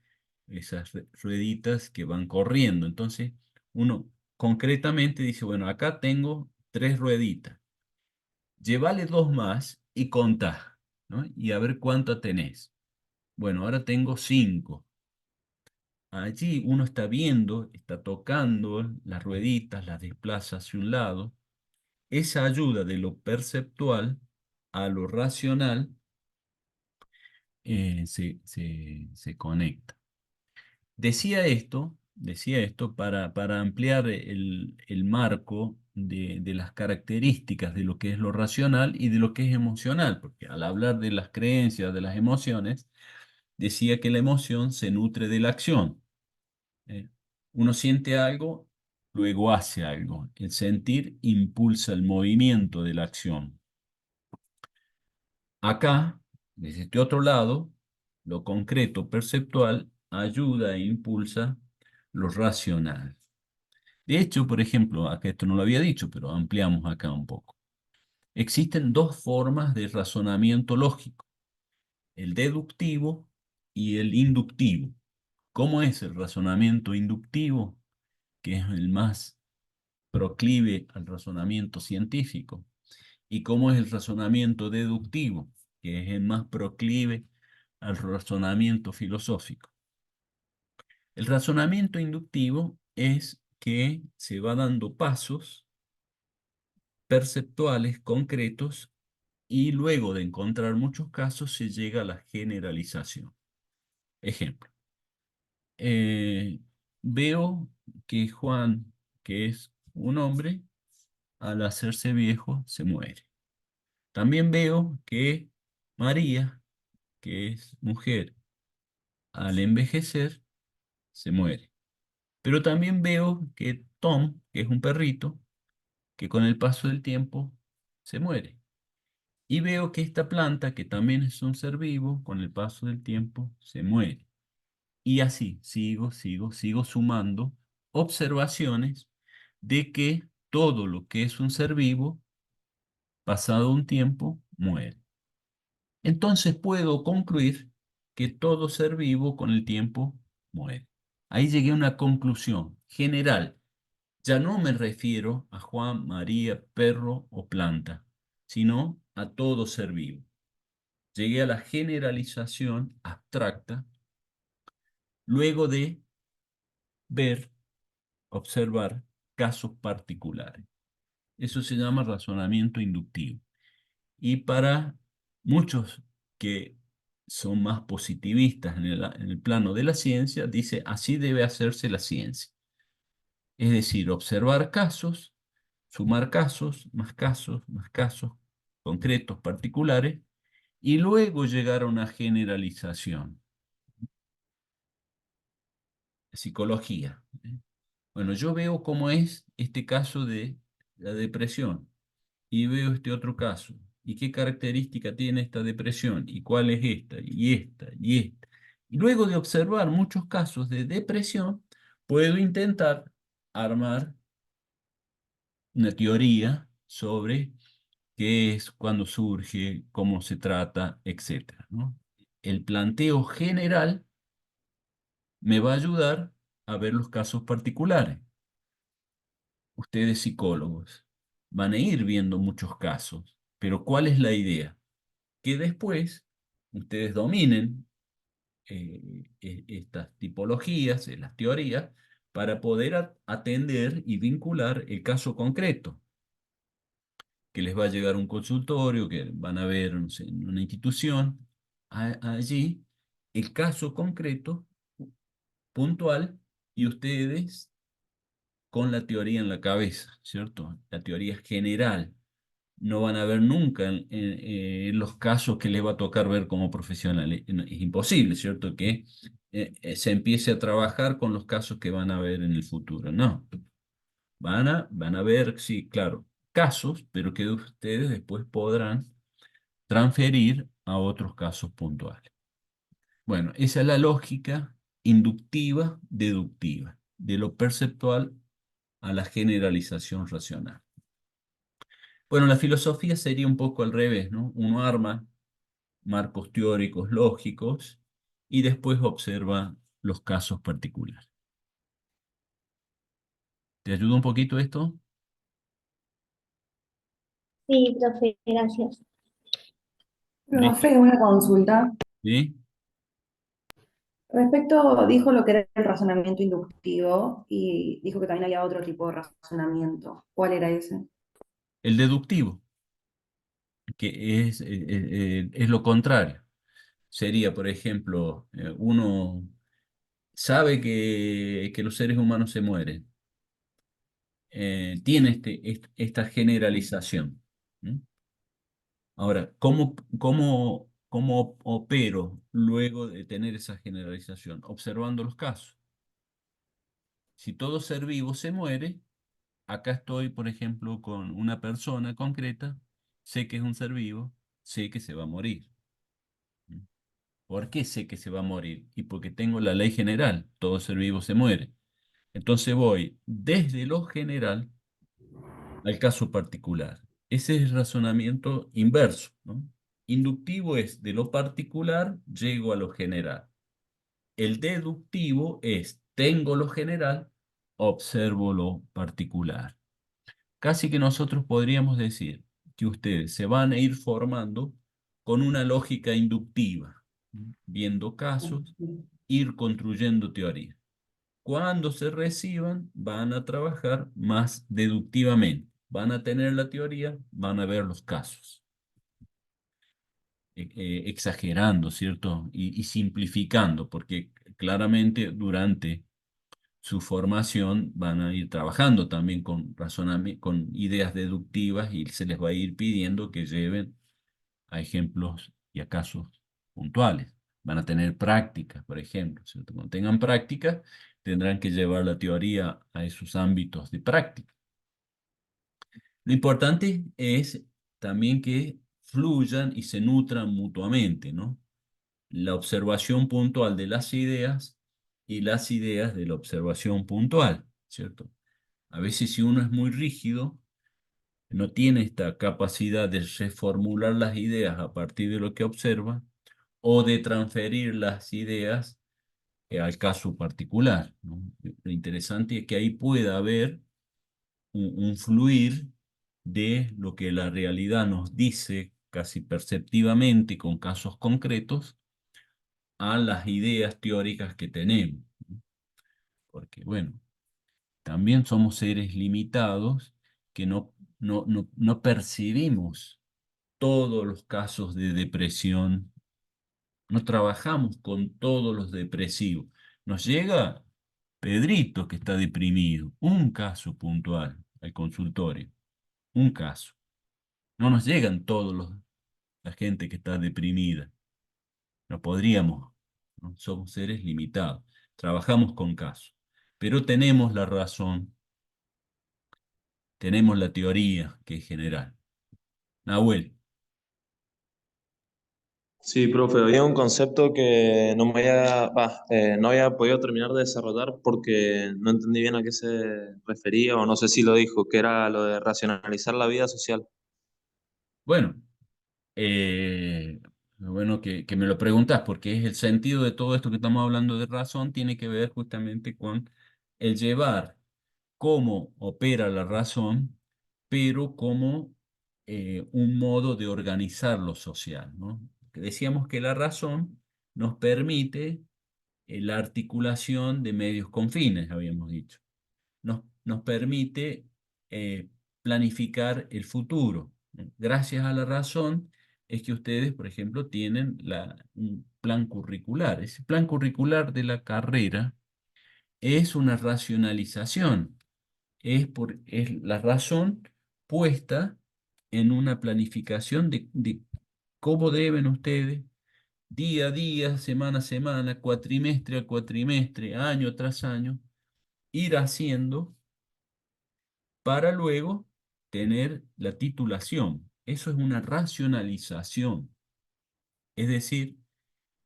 esas rueditas que van corriendo. Entonces, uno concretamente dice, bueno, acá tengo 3 rueditas, llévale 2 más y contá, ¿no? Y a ver cuánto tenés. Bueno, ahora tengo 5. Allí uno está viendo, está tocando las rueditas, las desplaza hacia un lado. Esa ayuda de lo perceptual a lo racional se conecta. Decía esto para ampliar el marco de las características de lo que es lo racional y de lo que es emocional, porque al hablar de las creencias, de las emociones, decía que la emoción se nutre de la acción. Eh, Uno siente algo, luego hace algo. El sentir impulsa el movimiento de la acción. Acá, desde este otro lado, lo concreto perceptual ayuda e impulsa lo racional. De hecho, por ejemplo, acá esto no lo había dicho, pero ampliamos acá un poco. Existen 2 formas de razonamiento lógico, el deductivo y el inductivo. ¿Cómo es el razonamiento inductivo, que es el más proclive al razonamiento científico? ¿Y cómo es el razonamiento deductivo, que es el más proclive al razonamiento filosófico? El razonamiento inductivo es que se va dando pasos perceptuales concretos y luego de encontrar muchos casos se llega a la generalización. Ejemplo, eh, veo que Juan, que es un hombre, al hacerse viejo se muere. También veo que María, que es mujer, al envejecer se muere. Pero también veo que Tom, que es un perrito, que con el paso del tiempo se muere. Y veo que esta planta, que también es un ser vivo, con el paso del tiempo se muere. Y así sigo sumando observaciones de que todo lo que es un ser vivo, pasado un tiempo, muere. Entonces puedo concluir que todo ser vivo con el tiempo muere. Ahí llegué a una conclusión general. Ya no me refiero a Juan, María, perro o planta, sino a todo ser vivo. Llegué a la generalización abstracta luego de ver, observar casos particulares. Eso se llama razonamiento inductivo. Y para muchos que son más positivistas en el plano de la ciencia, dice, así debe hacerse la ciencia. Es decir, observar casos, sumar casos, más casos concretos, particulares, y luego llegar a una generalización. Psicología. Bueno, yo veo cómo es este caso de la depresión y veo este otro caso. ¿Y qué característica tiene esta depresión? ¿Y cuál es esta? Y esta, y esta. Y luego de observar muchos casos de depresión, puedo intentar armar una teoría sobre qué es, cuándo surge, cómo se trata, etcétera, ¿no? El planteo general me va a ayudar a ver los casos particulares. Ustedes psicólogos van a ir viendo muchos casos, Pero ¿cuál es la idea? Que después ustedes dominen estas tipologías, las teorías, para poder atender y vincular el caso concreto, que les va a llegar un consultorio, que van a ver, no sé, en una institución, allí el caso concreto, puntual, y ustedes con la teoría en la cabeza, ¿cierto? La teoría general. No van a ver nunca los casos que les va a tocar ver como profesional. Es imposible, ¿cierto? Que se empiece a trabajar con los casos que van a ver en el futuro. No. Van a ver, sí, claro, casos, pero que ustedes después podrán transferir a otros casos puntuales. Bueno, esa es la lógica inductiva, deductiva, de lo perceptual a la generalización racional. Bueno, la filosofía sería un poco al revés, ¿no? Uno arma marcos teóricos lógicos y después observa los casos particulares. ¿Te ayuda un poquito esto? Sí, profe, gracias. ¿Listo? Profe, una consulta. ¿Sí? Respecto, dijo lo que era el razonamiento inductivo y dijo que también había otro tipo de razonamiento. ¿Cuál era ese? El deductivo, que es lo contrario. Sería, por ejemplo, uno sabe que los seres humanos se mueren. Tiene esta generalización. ¿Mm? Ahora, ¿cómo opero luego de tener esa generalización? Observando los casos. Si todo ser vivo se muere, acá estoy, por ejemplo, con una persona concreta, sé que es un ser vivo, sé que se va a morir. ¿Mm? ¿Por qué sé que se va a morir? Y porque tengo la ley general, todo ser vivo se muere. Entonces voy desde lo general al caso particular. Ese es el razonamiento inverso, ¿no? Inductivo es de lo particular, llego a lo general. El deductivo es tengo lo general, observo lo particular. Casi que nosotros podríamos decir que ustedes se van a ir formando con una lógica inductiva, viendo casos, ir construyendo teoría. Cuando se reciban, van a trabajar más deductivamente. Van a tener la teoría, van a ver los casos. Exagerando, ¿cierto? Y simplificando, porque claramente durante su formación van a ir trabajando también con con ideas deductivas y se les va a ir pidiendo que lleven a ejemplos y a casos puntuales. Van a tener prácticas, por ejemplo, ¿cierto? Cuando tengan prácticas, tendrán que llevar la teoría a esos ámbitos de práctica. Lo importante es también que fluyan y se nutran mutuamente, ¿no? La observación puntual de las ideas y las ideas de la observación puntual, ¿cierto? A veces si uno es muy rígido, no tiene esta capacidad de reformular las ideas a partir de lo que observa o de transferir las ideas al caso particular, ¿no? Lo interesante es que ahí pueda haber un fluir de lo que la realidad nos dice casi perceptivamente con casos concretos a las ideas teóricas que tenemos, ¿no? Porque, bueno, también somos seres limitados que no percibimos todos los casos de depresión, no trabajamos con todos los depresivos. Nos llega Pedrito que está deprimido, un caso puntual al consultorio, un caso. No nos llegan la gente que está deprimida. No podríamos, ¿no? Somos seres limitados. Trabajamos con casos. Pero tenemos la razón, tenemos la teoría que es general. Nahuel, Sí, profe, había un concepto que no había podido terminar de desarrollar porque no entendí bien a qué se refería o no sé si lo dijo, que era lo de racionalizar la vida social. bueno, eh, bueno que me lo preguntas porque es el sentido de todo esto que estamos hablando de razón, tiene que ver justamente con el llevar cómo opera la razón, pero cómo un modo de organizar lo social, ¿no? Que decíamos que la razón nos permite la articulación de medios con fines, habíamos dicho. Nos permite planificar el futuro. Gracias a la razón es que ustedes, por ejemplo, tienen un plan curricular. Ese plan curricular de la carrera es una racionalización, es la razón puesta en una planificación de cómo deben ustedes, día a día, semana a semana, cuatrimestre a cuatrimestre, año tras año, ir haciendo para luego tener la titulación. Eso es una racionalización. Es decir,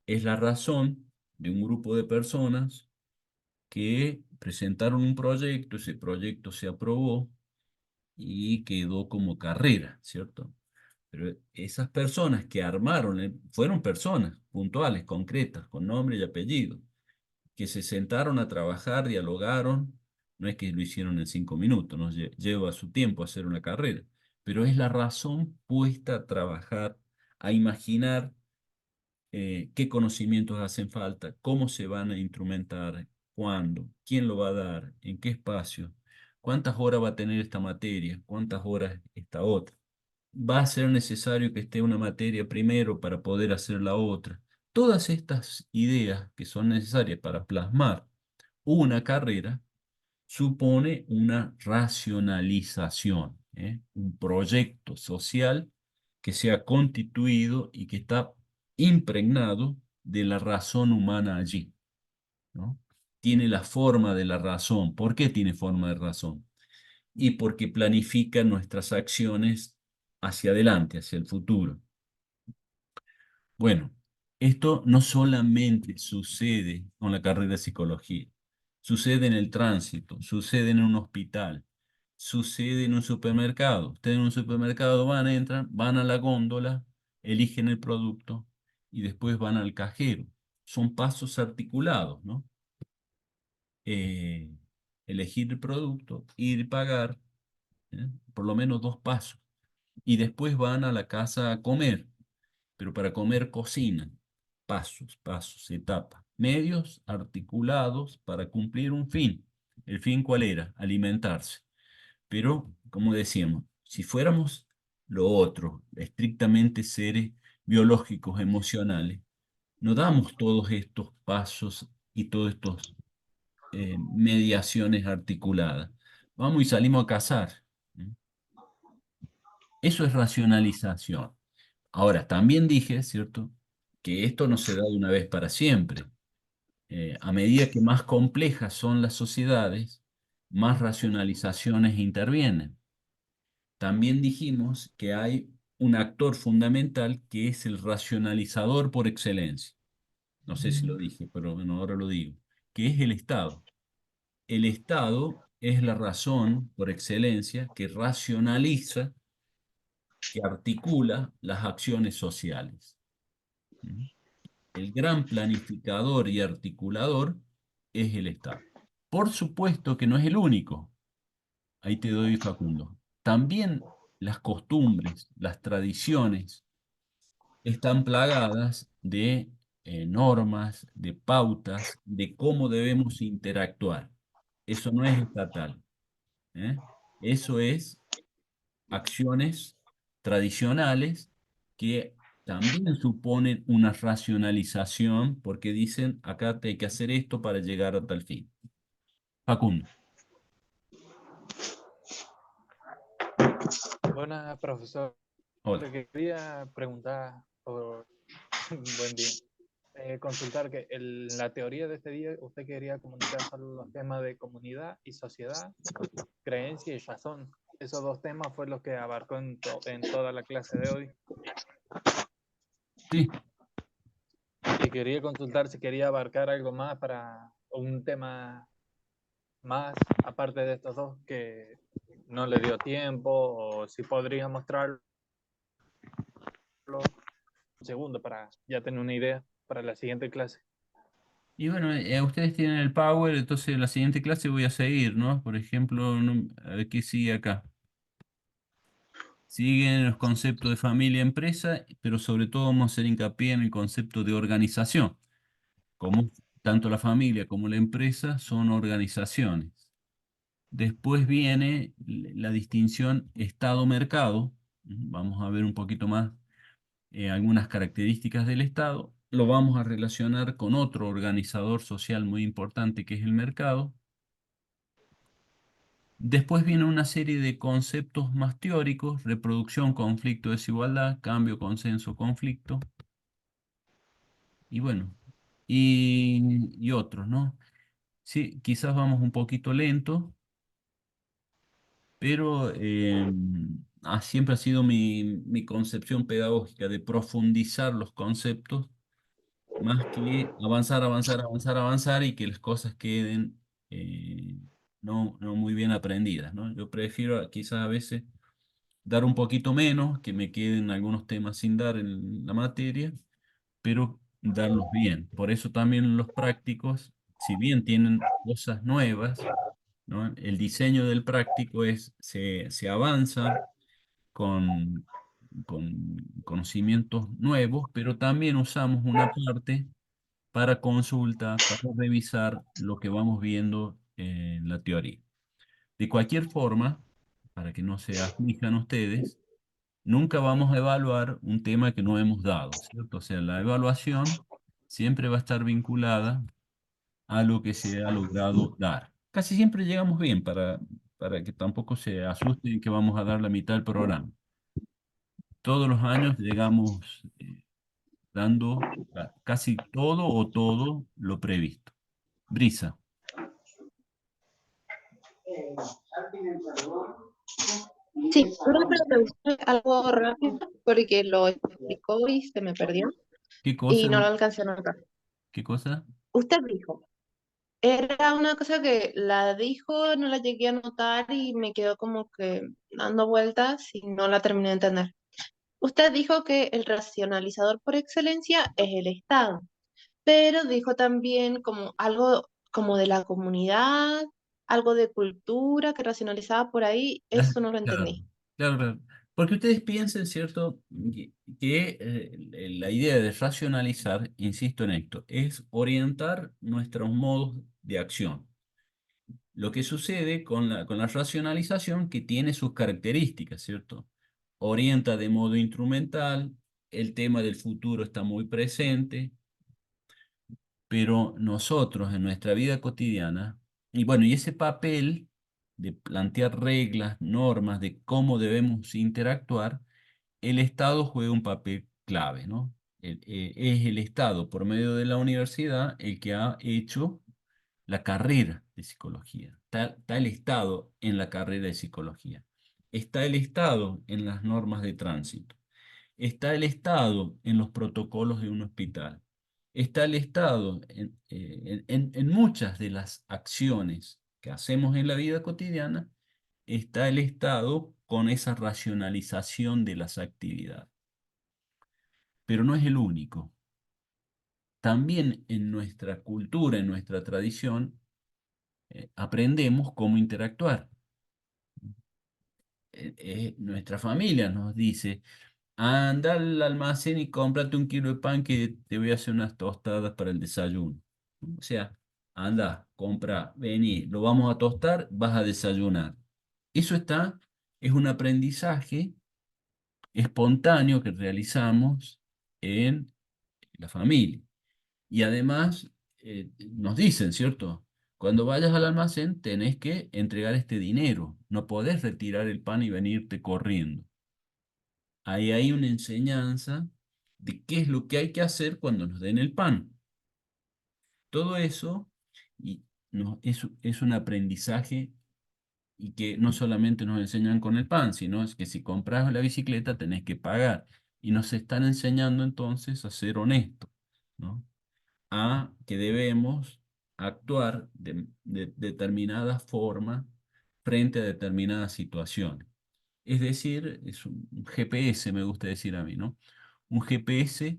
es la razón de un grupo de personas que presentaron un proyecto, ese proyecto se aprobó y quedó como carrera, ¿cierto? Pero esas personas que armaron, fueron personas puntuales, concretas, con nombre y apellido, que se sentaron a trabajar, dialogaron, no es que lo hicieron en 5 minutos, nos lleva su tiempo hacer una carrera, pero es la razón puesta a trabajar, a imaginar qué conocimientos hacen falta, cómo se van a instrumentar, cuándo, quién lo va a dar, en qué espacio, cuántas horas va a tener esta materia, cuántas horas esta otra. Va a ser necesario que esté una materia primero para poder hacer la otra. Todas estas ideas que son necesarias para plasmar una carrera supone una racionalización, un proyecto social que se ha constituido y que está impregnado de la razón humana allí, ¿no? Tiene la forma de la razón. ¿Por qué tiene forma de razón? Y porque planifica nuestras acciones hacia adelante, hacia el futuro. Bueno, esto no solamente sucede con la carrera de psicología, sucede en el tránsito, sucede en un hospital, sucede en un supermercado. Ustedes en un supermercado van, entran, van a la góndola, eligen el producto y después van al cajero. Son pasos articulados, ¿no? Eh, Elegir el producto, ir a pagar, por lo menos 2 pasos. Y después van a la casa a comer, pero para comer cocinan. Pasos, pasos, etapas. Medios articulados para cumplir un fin. ¿El fin cuál era? Alimentarse. Pero, como decíamos, si fuéramos lo otro, estrictamente seres biológicos, emocionales, no damos todos estos pasos y todos estos mediaciones articuladas. Vamos y salimos a cazar. Eso es racionalización. Ahora, también dije, ¿cierto?, que esto no se da de una vez para siempre. A medida que más complejas son las sociedades, más racionalizaciones intervienen. También dijimos que hay un actor fundamental que es el racionalizador por excelencia. No sé si lo dije, pero bueno, ahora lo digo, que es el Estado. El Estado es la razón por excelencia que racionaliza, que articula las acciones sociales. ¿Mm? El gran planificador y articulador es el Estado. Por supuesto que no es el único. Ahí te doy, Facundo. También las costumbres, las tradiciones están plagadas de normas, de pautas, de cómo debemos interactuar. Eso no es estatal, ¿eh? Eso es acciones tradicionales que también suponen una racionalización porque dicen, acá te hay que hacer esto para llegar a tal fin. Facundo. Buenas, profesor. Hola. Le quería preguntar, buen día, consultar que en la teoría de este día usted quería comunicar solo los temas de comunidad y sociedad, creencia y razón. Esos 2 temas fue los que abarcó en toda la clase de hoy. Sí. Y quería consultar si quería abarcar algo más para un tema más, aparte de estos 2, que no le dio tiempo, o si podría mostrarlo un segundo para ya tener una idea para la siguiente clase. Y bueno, ustedes tienen el Power, entonces en la siguiente clase voy a seguir, ¿no? Por ejemplo, a ver qué sigue acá. siguen los conceptos de familia-empresa, pero sobre todo vamos a hacer hincapié en el concepto de organización, como tanto la familia como la empresa son organizaciones. Después viene la distinción Estado-mercado. Vamos a ver un poquito más algunas características del Estado. Lo vamos a relacionar con otro organizador social muy importante que es el mercado. Después viene una serie de conceptos más teóricos: reproducción, conflicto, desigualdad, cambio, consenso, conflicto. Y bueno, y otros, ¿no? Sí, quizás vamos un poquito lento, pero siempre ha sido mi concepción pedagógica de profundizar los conceptos más que avanzar, avanzar, avanzar, avanzar y que las cosas queden eh, no muy bien aprendidas, ¿no? Yo prefiero quizás a veces dar un poquito menos, que me queden algunos temas sin dar en la materia, pero darlos bien. Por eso también los prácticos, si bien tienen cosas nuevas, ¿no? El diseño del práctico se avanza con, con conocimientos nuevos, pero también usamos una parte para consulta, para revisar lo que vamos viendo en la teoría. De cualquier forma, para que no se aflijan ustedes, nunca vamos a evaluar un tema que no hemos dado, ¿cierto? O sea, la evaluación siempre va a estar vinculada a lo que se ha logrado dar. Casi siempre llegamos bien para que tampoco se asusten que vamos a dar la mitad del programa. Todos los años llegamos dando casi todo o todo lo previsto. Brisa. Sí, una pregunta algo rápido porque lo explicó y se me perdió ¿Qué y cosa? no lo alcancé a notar. ¿Qué cosa? Usted dijo, era una cosa que la dijo, no la llegué a notar y me quedó como que dando vueltas y no la terminé de entender. Usted dijo que el racionalizador por excelencia es el Estado, pero dijo también como algo como de la comunidad, algo de cultura que racionalizaba por ahí, Ah, eso no lo claro, entendí. claro, claro. Porque ustedes piensen, ¿cierto? Que la idea de racionalizar, insisto en esto, es orientar nuestros modos de acción. Lo que sucede con la racionalización, que tiene sus características, ¿cierto? Orienta de modo instrumental, el tema del futuro está muy presente, pero nosotros en nuestra vida cotidiana, y bueno, y ese papel de plantear reglas, normas de cómo debemos interactuar, el Estado juega un papel clave, ¿no? Es el Estado, por medio de la universidad, el que ha hecho la carrera de psicología. Está el Estado en la carrera de psicología. Está el Estado en las normas de tránsito. Está el Estado en los protocolos de un hospital. Está el Estado en muchas de las acciones que hacemos en la vida cotidiana. Está el Estado con esa racionalización de las actividades. Pero no es el único. También en nuestra cultura, en nuestra tradición, aprendemos cómo interactuar. Nuestra familia nos dice: anda al almacén y cómprate 1 kilo de pan que te voy a hacer unas tostadas para el desayuno. O sea, anda, compra, vení, lo vamos a tostar, vas a desayunar. Eso es un aprendizaje espontáneo que realizamos en la familia. Y además nos dicen, ¿cierto? Cuando vayas al almacén tenés que entregar este dinero. No podés retirar el pan y venirte corriendo. Ahí hay una enseñanza de qué es lo que hay que hacer cuando nos den el pan. Todo eso y, es un aprendizaje, y que no solamente nos enseñan con el pan, sino es que si compras la bicicleta tenés que pagar. Y nos están enseñando entonces a ser honestos, ¿no? A que debemos actuar de determinada forma frente a determinadas situaciones. Es decir, es un GPS, me gusta decir a mí, ¿no? Un GPS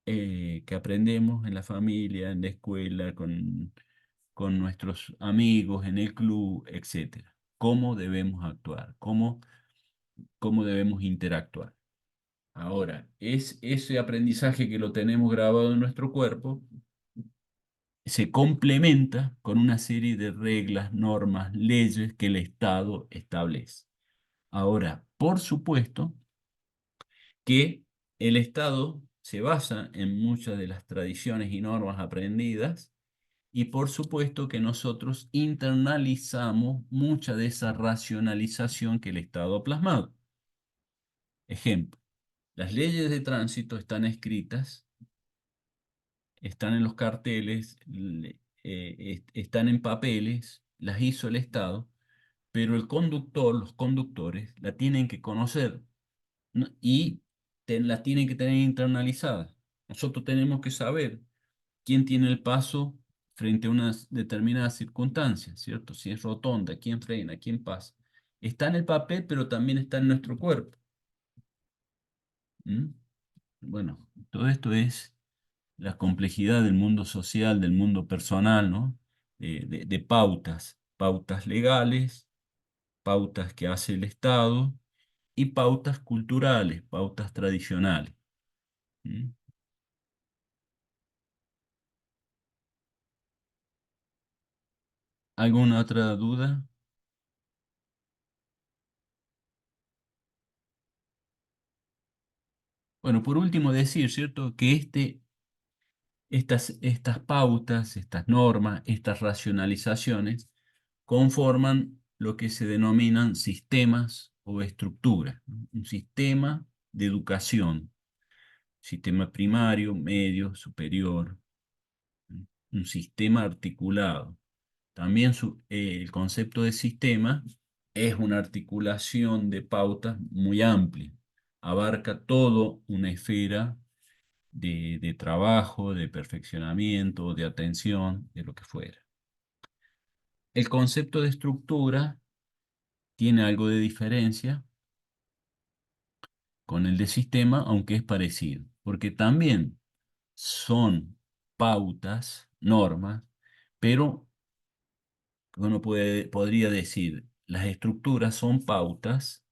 que aprendemos en la familia, en la escuela, con nuestros amigos, en el club, etcétera. Cómo debemos actuar, cómo cómo debemos interactuar. Ahora, es ese aprendizaje que lo tenemos grabado en nuestro cuerpo, se complementa con una serie de reglas, normas, leyes que el Estado establece. Ahora, por supuesto que el Estado se basa en muchas de las tradiciones y normas aprendidas y por supuesto que nosotros internalizamos mucha de esa racionalización que el Estado ha plasmado. Ejemplo, las leyes de tránsito están escritas, están en los carteles, están en papeles, las hizo el Estado, pero el conductor, los conductores, la tienen que conocer, ¿no? Y la tienen que tener internalizada. Nosotros tenemos que saber quién tiene el paso frente a unas determinadas circunstancias, ¿cierto? Si es rotonda, quién frena, quién pasa. Está en el papel, pero también está en nuestro cuerpo. ¿Mm? Bueno, todo esto es la complejidad del mundo social, del mundo personal, ¿no? De pautas, pautas legales, pautas que hace el Estado y pautas culturales, pautas tradicionales. ¿Mm? ¿Alguna otra duda? Bueno, por último decir, ¿cierto? Que estas pautas, estas normas, estas racionalizaciones conforman lo que se denominan sistemas o estructuras, ¿no? Un sistema de educación, sistema primario, medio, superior, ¿no? Un sistema articulado. También el concepto de sistema es una articulación de pautas muy amplia, abarca todo una esfera de trabajo, de perfeccionamiento, de atención, de lo que fuera. El concepto de estructura tiene algo de diferencia con el de sistema, aunque es parecido, porque también son pautas, normas, pero uno podría decir, las estructuras son pautas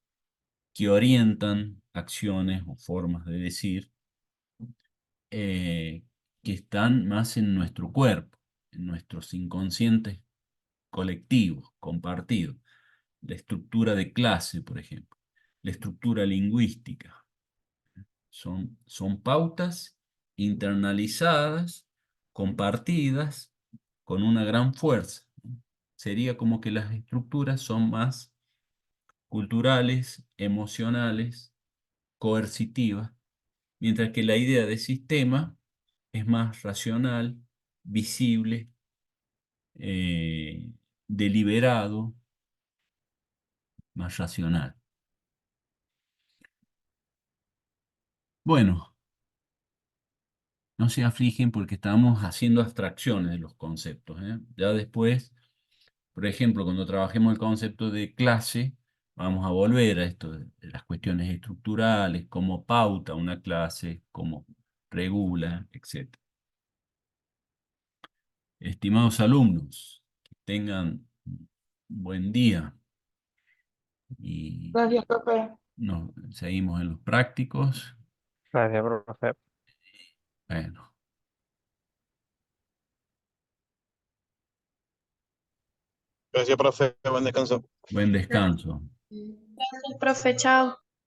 que orientan acciones o formas de decir eh, que están más en nuestro cuerpo, en nuestros inconscientes colectivos, compartidos. La estructura de clase, por ejemplo, la estructura lingüística. Son pautas internalizadas, compartidas, con una gran fuerza. Sería como que las estructuras son más culturales, emocionales, coercitivas, mientras que la idea de sistema es más racional, visible, eh, deliberado, más racional. Bueno, no se afligen porque estamos haciendo abstracciones de los conceptos, ¿eh? Ya después, por ejemplo, cuando trabajemos el concepto de clase, vamos a volver a esto de las cuestiones estructurales, cómo pauta una clase, cómo regula, etc. Estimados alumnos, que tengan un buen día y Gracias, profe. nos seguimos en los prácticos. Gracias, profe. Bueno, Gracias, profe. Buen descanso. buen descanso. Gracias, profe, chao.